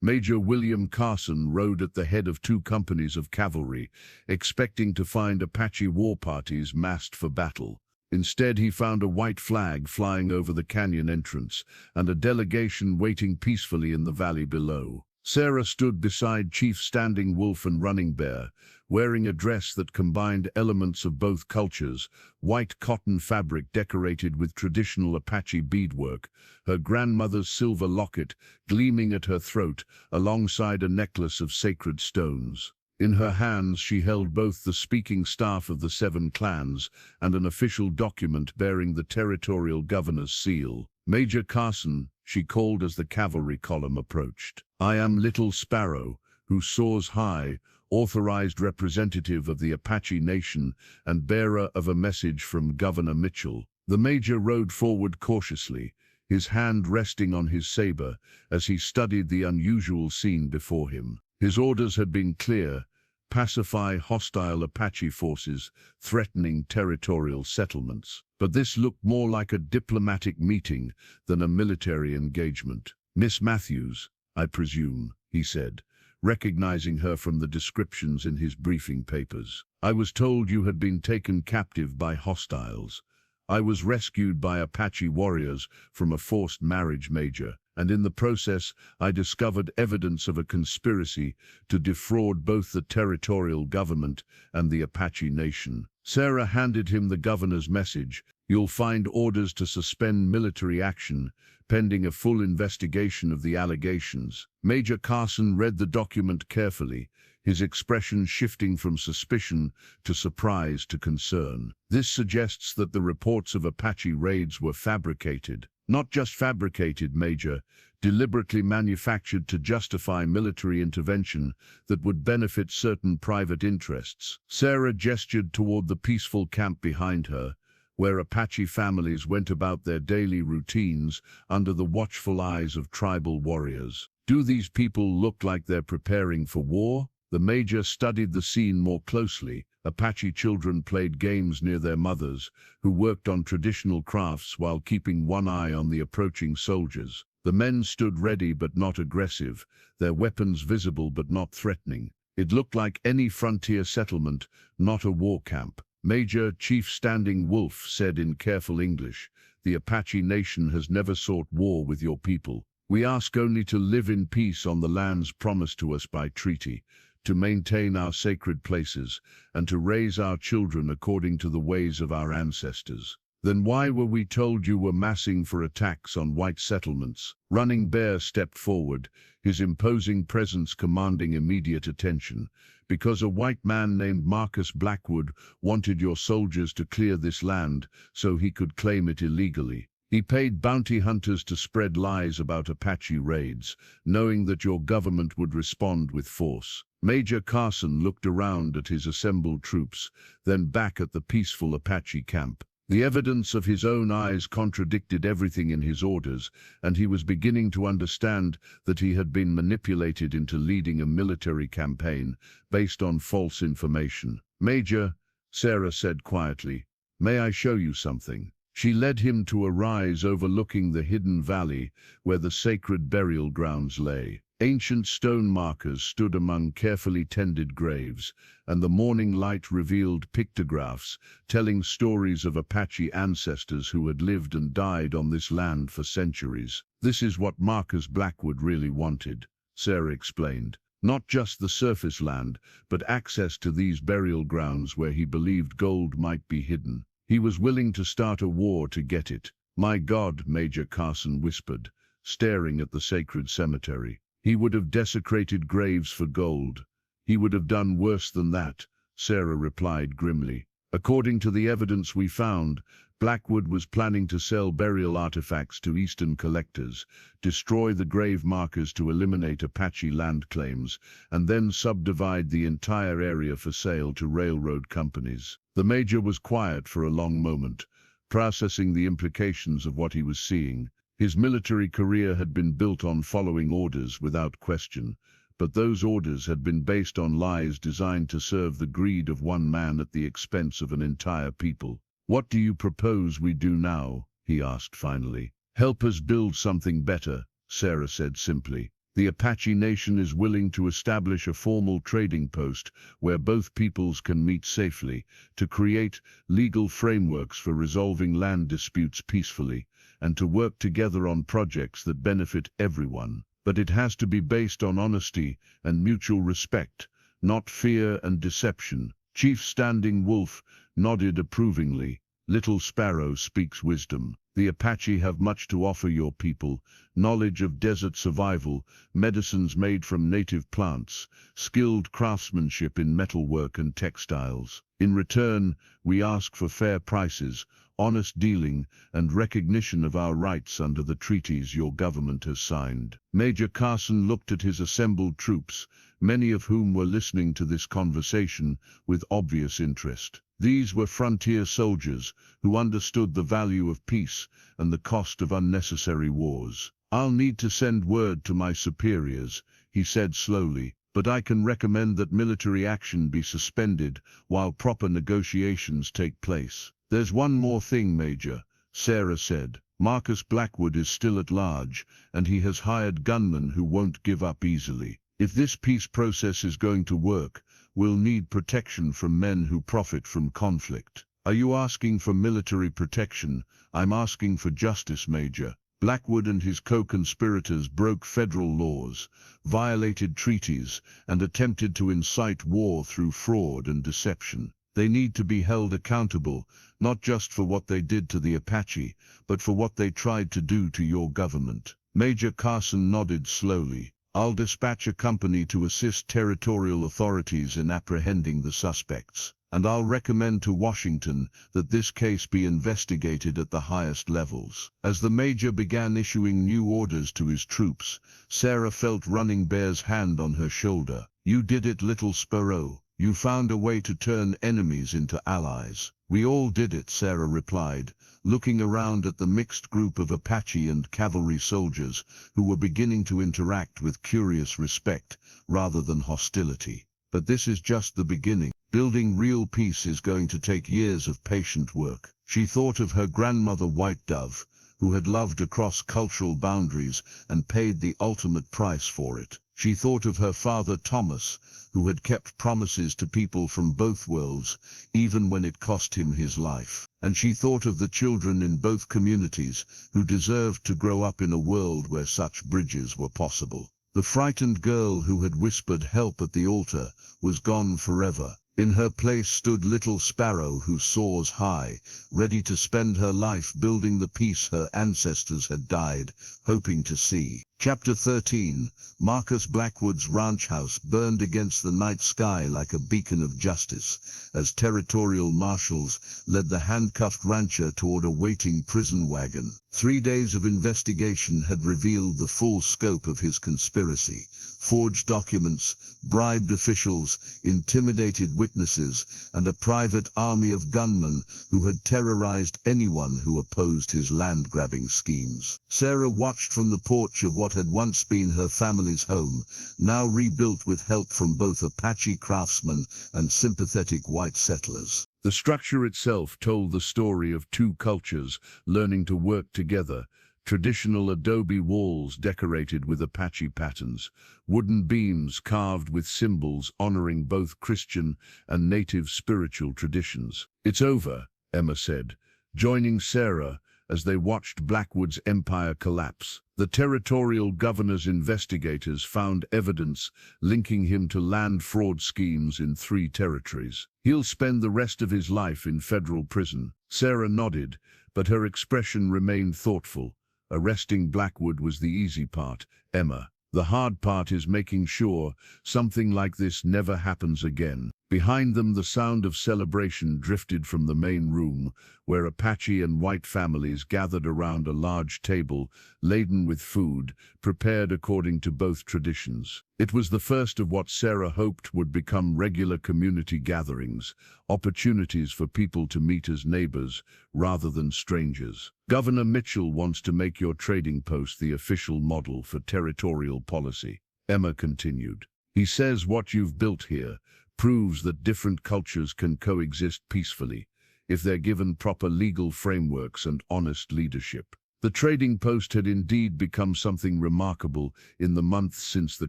A: Major William Carson rode at the head of 2 companies of cavalry, expecting to find Apache war parties massed for battle. Instead, he found a white flag flying over the canyon entrance and a delegation waiting peacefully in the valley below. Sarah stood beside Chief Standing Wolf and Running Bear, wearing a dress that combined elements of both cultures, white cotton fabric decorated with traditional Apache beadwork, her grandmother's silver locket gleaming at her throat alongside a necklace of sacred stones. In her hands she held both the speaking staff of the 7 clans and an official document bearing the territorial governor's seal. Major Carson, she called as the cavalry column approached. I am Little Sparrow, who soars high, authorized representative of the Apache Nation and bearer of a message from Governor Mitchell. The major rode forward cautiously, his hand resting on his saber as he studied the unusual scene before him. His orders had been clear: pacify hostile Apache forces threatening territorial settlements. But this looked more like a diplomatic meeting than a military engagement. Miss Matthews, I presume, he said, recognizing her from the descriptions in his briefing papers. I was told you had been taken captive by hostiles. I was rescued by Apache warriors from a forced marriage, Major, and in the process I discovered evidence of a conspiracy to defraud both the territorial government and the Apache Nation. Sarah handed him the governor's message. You'll find orders to suspend military action pending a full investigation of the allegations. Major Carson read the document carefully, his expression shifting from suspicion to surprise to concern. This suggests that the reports of Apache raids were fabricated. Not just fabricated, Major, deliberately manufactured to justify military intervention that would benefit certain private interests. Sarah gestured toward the peaceful camp behind her, where Apache families went about their daily routines under the watchful eyes of tribal warriors. Do these people look like they're preparing for war? The major studied the scene more closely. Apache children played games near their mothers, who worked on traditional crafts while keeping one eye on the approaching soldiers. The men stood ready but not aggressive, their weapons visible but not threatening. It looked like any frontier settlement, not a war camp. Major Chief Standing Wolf said in careful English, the Apache Nation has never sought war with your people. We ask only to live in peace on the lands promised to us by treaty, to maintain our sacred places, and to raise our children according to the ways of our ancestors. Then why were we told you were massing for attacks on white settlements? Running Bear stepped forward, his imposing presence commanding immediate attention. Because a white man named Marcus Blackwood wanted your soldiers to clear this land so he could claim it illegally. He paid bounty hunters to spread lies about Apache raids, knowing that your government would respond with force. Major Carson looked around at his assembled troops, then back at the peaceful Apache camp. The evidence of his own eyes contradicted everything in his orders, and he was beginning to understand that he had been manipulated into leading a military campaign based on false information. Major, Sarah said quietly, may I show you something? She led him to a rise overlooking the hidden valley where the sacred burial grounds lay. Ancient stone markers stood among carefully tended graves, and the morning light revealed pictographs telling stories of Apache ancestors who had lived and died on this land for centuries. This is what Marcus Blackwood really wanted, Sarah explained. Not just the surface land, but access to these burial grounds where he believed gold might be hidden. He was willing to start a war to get it. My God, Major Carson whispered, staring at the sacred cemetery. He would have desecrated graves for gold. He would have done worse than that, Sarah replied grimly. According to the evidence we found, Blackwood was planning to sell burial artifacts to Eastern collectors, destroy the grave markers to eliminate Apache land claims, and then subdivide the entire area for sale to railroad companies. The major was quiet for a long moment, processing the implications of what he was seeing. His military career had been built on following orders without question, but those orders had been based on lies designed to serve the greed of one man at the expense of an entire people. What do you propose we do now? He asked finally. Help us build something better, Sarah said simply. The Apache Nation is willing to establish a formal trading post where both peoples can meet safely, to create legal frameworks for resolving land disputes peacefully, and to work together on projects that benefit everyone. but it has to be based on honesty and mutual respect, not fear and deception. Chief Standing Wolf nodded approvingly. Little Sparrow speaks wisdom. The Apache have much to offer your people: knowledge of desert survival, medicines made from native plants, skilled craftsmanship in metalwork and textiles. In return, we ask for fair prices, honest dealing, and recognition of our rights under the treaties your government has signed. Major Carson looked at his assembled troops, many of whom were listening to this conversation with obvious interest. These were frontier soldiers who understood the value of peace and the cost of unnecessary wars. "I'll need to send word to my superiors," he said slowly, "but I can recommend that military action be suspended while proper negotiations take place." "There's one more thing, Major," Sarah said. "Marcus Blackwood is still at large, and he has hired gunmen who won't give up easily. If this peace process is going to work, we'll need protection from men who profit from conflict." "Are you asking for military protection?" "I'm asking for justice, Major. Blackwood and his co-conspirators broke federal laws, violated treaties, and attempted to incite war through fraud and deception. They need to be held accountable, not just for what they did to the Apache, but for what they tried to do to your government." Major Carson nodded slowly. "I'll dispatch a company to assist territorial authorities in apprehending the suspects, and I'll recommend to Washington that this case be investigated at the highest levels." As the major began issuing new orders to his troops, Sarah felt Running Bear's hand on her shoulder. "You did it, Little Sparrow. You found a way to turn enemies into allies." "We all did it," Sarah replied, looking around at the mixed group of Apache and cavalry soldiers who were beginning to interact with curious respect rather than hostility. "But this is just the beginning. Building real peace is going to take years of patient work." She thought of her grandmother White Dove, who had loved across cultural boundaries and paid the ultimate price for it. She thought of her father Thomas, who had kept promises to people from both worlds, even when it cost him his life. And she thought of the children in both communities who deserved to grow up in a world where such bridges were possible. The frightened girl who had whispered help at the altar was gone forever. In her place stood Little Sparrow, who soars high, ready to spend her life building the peace her ancestors had died hoping to see. Chapter 13. Marcus Blackwood's ranch house burned against the night sky like a beacon of justice, as territorial marshals led the handcuffed rancher toward a waiting prison wagon. 3 days of investigation had revealed the full scope of his conspiracy: forged documents, bribed officials, intimidated witnesses, and a private army of gunmen who had terrorized anyone who opposed his land-grabbing schemes. Sarah watched from the porch of what had once been her family's home, now rebuilt with help from both Apache craftsmen and sympathetic white settlers. The structure itself told the story of two cultures learning to work together: traditional adobe walls decorated with Apache patterns, wooden beams carved with symbols honoring both Christian and native spiritual traditions. "It's over," Emma said, joining Sarah as they watched Blackwood's empire collapse. The territorial governor's investigators found evidence linking him to land fraud schemes in 3 territories. "He'll spend the rest of his life in federal prison." Sarah nodded, but her expression remained thoughtful. "Arresting Blackwood was the easy part, Emma. The hard part is making sure something like this never happens again." Behind them, the sound of celebration drifted from the main room, where Apache and white families gathered around a large table laden with food, prepared according to both traditions. It was the first of what Sarah hoped would become regular community gatherings, opportunities for people to meet as neighbors rather than strangers. "Governor Mitchell wants to make your trading post the official model for territorial policy," Emma continued. "He says what you've built here proves that different cultures can coexist peacefully if they're given proper legal frameworks and honest leadership." The trading post had indeed become something remarkable in the months since the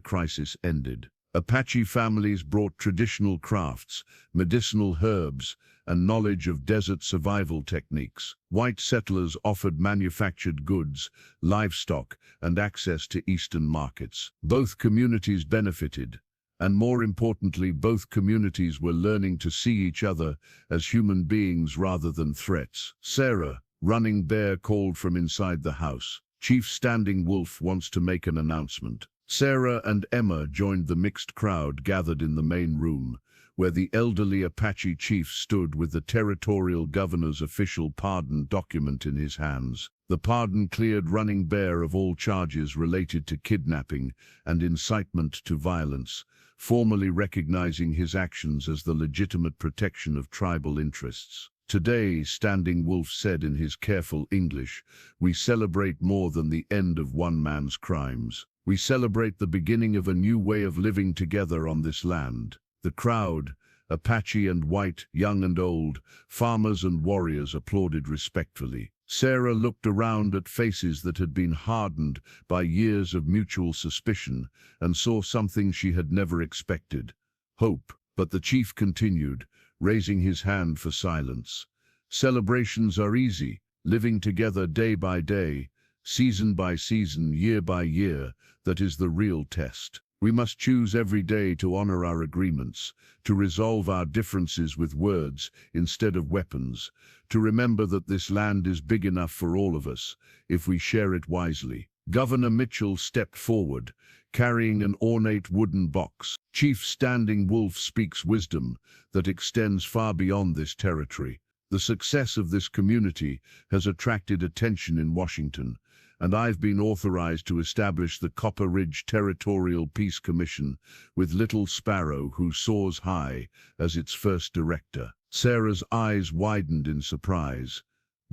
A: crisis ended. Apache families brought traditional crafts, medicinal herbs, and knowledge of desert survival techniques. White settlers offered manufactured goods, livestock, and access to eastern markets. Both communities benefited, and more importantly, both communities were learning to see each other as human beings rather than threats. Sarah, Running Bear, called from inside the house. Chief Standing Wolf wants to make an announcement. Sarah and Emma joined the mixed crowd gathered in the main room, where the elderly Apache chief stood with the territorial governor's official pardon document in his hands. The pardon cleared Running Bear of all charges related to kidnapping and incitement to violence, formally recognizing his actions as the legitimate protection of tribal interests. Today, Standing Wolf said in his careful English, we celebrate more than the end of one man's crimes. We celebrate the beginning of a new way of living together on this land. The crowd, Apache and white, young and old, farmers and warriors, applauded respectfully. Sarah looked around at faces that had been hardened by years of mutual suspicion and saw something she had never expected: hope. But the chief continued, raising his hand for silence. Celebrations are easy, living together day by day, season by season, year by year, that is the real test. We must choose every day to honor our agreements, to resolve our differences with words instead of weapons, to remember that this land is big enough for all of us, if we share it wisely. Governor Mitchell stepped forward, carrying an ornate wooden box. Chief Standing Wolf speaks wisdom that extends far beyond this territory. The success of this community has attracted attention in Washington, and I've been authorized to establish the Copper Ridge Territorial Peace Commission with Little Sparrow, who soars high, as its first director. Sarah's eyes widened in surprise.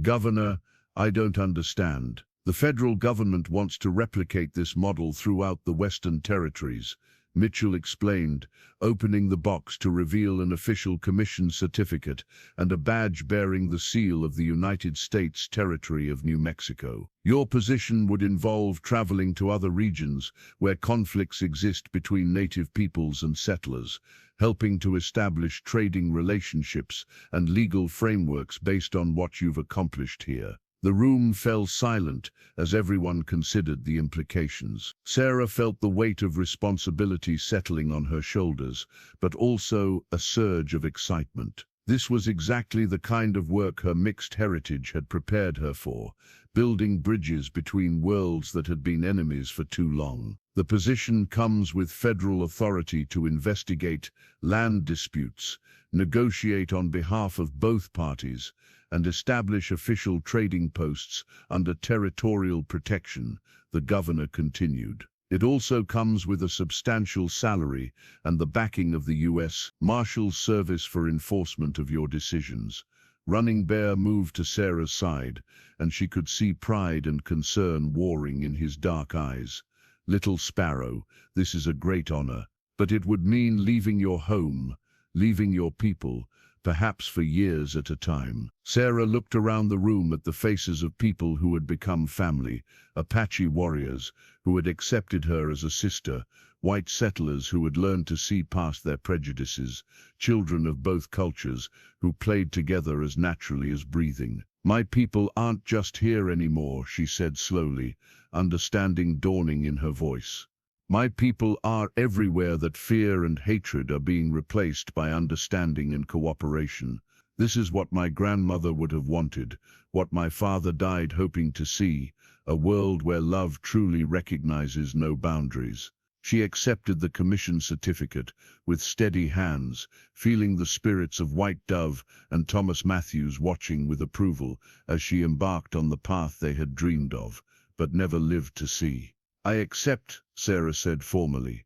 A: Governor, I don't understand. The federal government wants to replicate this model throughout the Western Territories, Mitchell explained, opening the box to reveal an official commission certificate and a badge bearing the seal of the United States Territory of New Mexico. Your position would involve traveling to other regions where conflicts exist between native peoples and settlers, helping to establish trading relationships and legal frameworks based on what you've accomplished here. The room fell silent as everyone considered the implications. Sarah felt the weight of responsibility settling on her shoulders, but also a surge of excitement. This was exactly the kind of work her mixed heritage had prepared her for, building bridges between worlds that had been enemies for too long. The position comes with federal authority to investigate land disputes, negotiate on behalf of both parties, and establish official trading posts under territorial protection, the governor continued. It also comes with a substantial salary and the backing of the U.S. Marshals Service for enforcement of your decisions. Running Bear moved to Sarah's side, and she could see pride and concern warring in his dark eyes. Little Sparrow, this is a great honor, but it would mean leaving your home, leaving your people, perhaps for years at a time. Sarah looked around the room at the faces of people who had become family, Apache warriors who had accepted her as a sister, white settlers who had learned to see past their prejudices, children of both cultures who played together as naturally as breathing. My people aren't just here anymore, she said slowly, understanding dawning in her voice. My people are everywhere that fear and hatred are being replaced by understanding and cooperation. This is what my grandmother would have wanted, what my father died hoping to see, a world where love truly recognizes no boundaries. She accepted the commission certificate with steady hands, feeling the spirits of White Dove and Thomas Matthews watching with approval as she embarked on the path they had dreamed of, but never lived to see. I accept, Sarah said formally.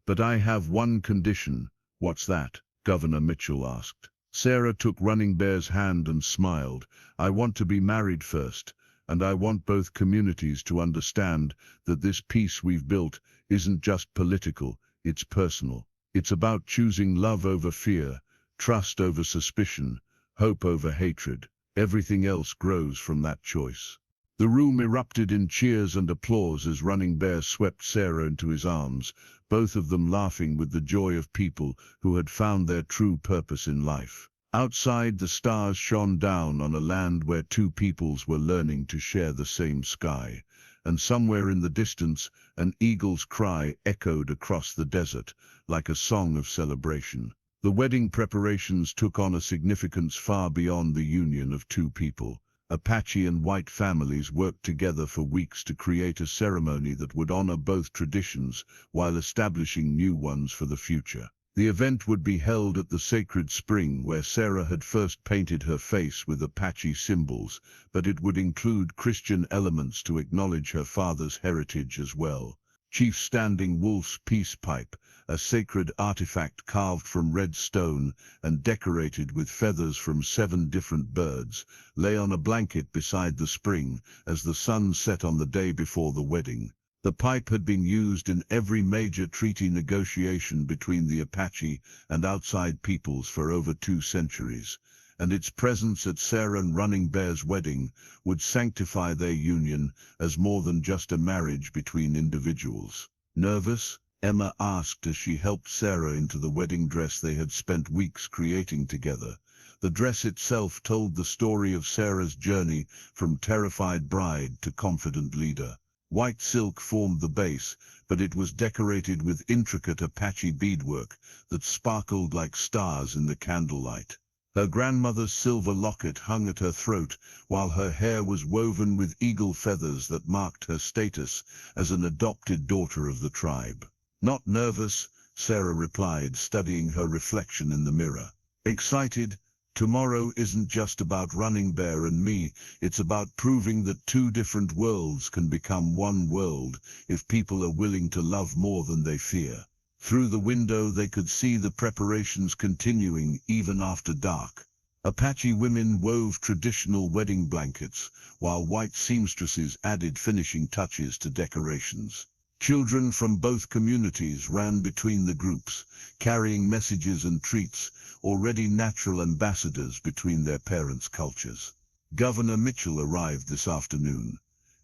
A: But I have one condition. What's that? Governor Mitchell asked. Sarah took Running Bear's hand and smiled. I want to be married first, and I want both communities to understand that this peace we've built isn't just political, it's personal. It's about choosing love over fear, trust over suspicion, hope over hatred. Everything else grows from that choice. The room erupted in cheers and applause as Running Bear swept Sarah into his arms, both of them laughing with the joy of people who had found their true purpose in life. Outside, the stars shone down on a land where two peoples were learning to share the same sky, and somewhere in the distance, an eagle's cry echoed across the desert, like a song of celebration. The wedding preparations took on a significance far beyond the union of two people. Apache and white families worked together for weeks to create a ceremony that would honor both traditions while establishing new ones for the future. The event would be held at the sacred spring where Sarah had first painted her face with Apache symbols, but it would include Christian elements to acknowledge her father's heritage as well. Chief Standing Wolf's peace pipe, a sacred artifact carved from red stone and decorated with feathers from 7 different birds, lay on a blanket beside the spring as the sun set on the day before the wedding. The pipe had been used in every major treaty negotiation between the Apache and outside peoples for over 2 centuries, and its presence at Sarah and Running Bear's wedding would sanctify their union as more than just a marriage between individuals. Nervous? Emma asked as she helped Sarah into the wedding dress they had spent weeks creating together. The dress itself told the story of Sarah's journey from terrified bride to confident leader. White silk formed the base, but it was decorated with intricate Apache beadwork that sparkled like stars in the candlelight. Her grandmother's silver locket hung at her throat, while her hair was woven with eagle feathers that marked her status as an adopted daughter of the tribe. Not nervous, Sarah replied, studying her reflection in the mirror. Excited? Tomorrow isn't just about Running Bear and me, it's about proving that 2 different worlds can become one world if people are willing to love more than they fear. Through the window they could see the preparations continuing even after dark. Apache women wove traditional wedding blankets, while white seamstresses added finishing touches to decorations. Children from both communities ran between the groups, carrying messages and treats, already natural ambassadors between their parents' cultures. Governor Mitchell arrived this afternoon.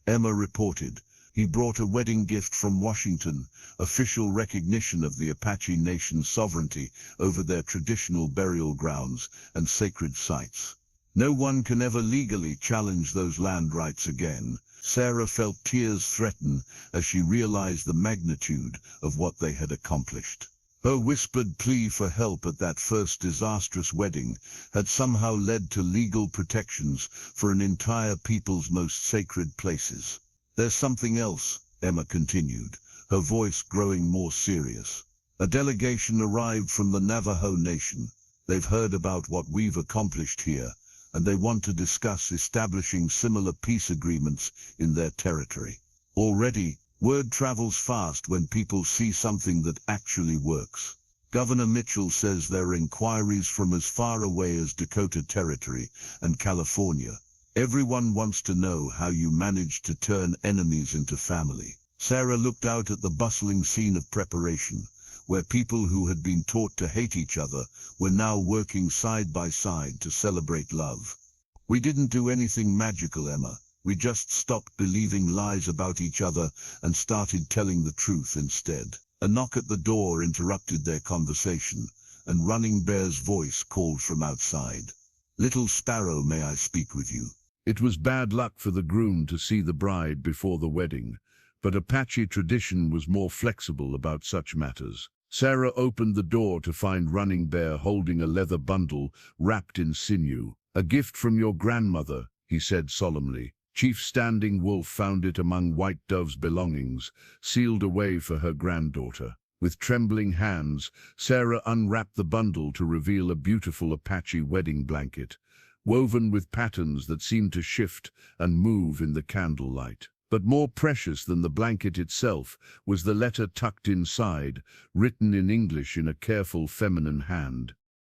A: Emma reported. He brought a wedding gift from Washington, official recognition of the Apache Nation's sovereignty over their traditional burial grounds and sacred sites. No one can ever legally challenge those land rights again. Sarah felt tears threaten as she realized the magnitude of what they had accomplished. Her whispered plea for help at that first disastrous wedding had somehow led to legal protections for an entire people's most sacred places. There's something else, Emma continued, her voice growing more serious. A delegation arrived from the Navajo Nation. They've heard about what we've accomplished here, and they want to discuss establishing similar peace agreements in their territory. Already, word travels fast when people see something that actually works. Governor Mitchell says there are inquiries from as far away as Dakota Territory and California. Everyone wants to know how you managed to turn enemies into family. Sarah looked out at the bustling scene of preparation, where people who had been taught to hate each other were now working side by side to celebrate love. We didn't do anything magical, Emma. We just stopped believing lies about each other and started telling the truth instead. A knock at the door interrupted their conversation, and Running Bear's voice called from outside. Little Sparrow, may I speak with you? It was bad luck for the groom to see the bride before the wedding, but Apache tradition was more flexible about such matters. Sarah opened the door to find Running Bear holding a leather bundle wrapped in sinew. A gift from your grandmother, he said solemnly. Chief Standing Wolf found it among White Dove's belongings, sealed away for her granddaughter. With trembling hands, Sarah unwrapped the bundle to reveal a beautiful Apache wedding blanket, woven with patterns that seemed to shift and move in the candlelight. But more precious than the blanket itself was the letter tucked inside, written in English in a careful feminine hand.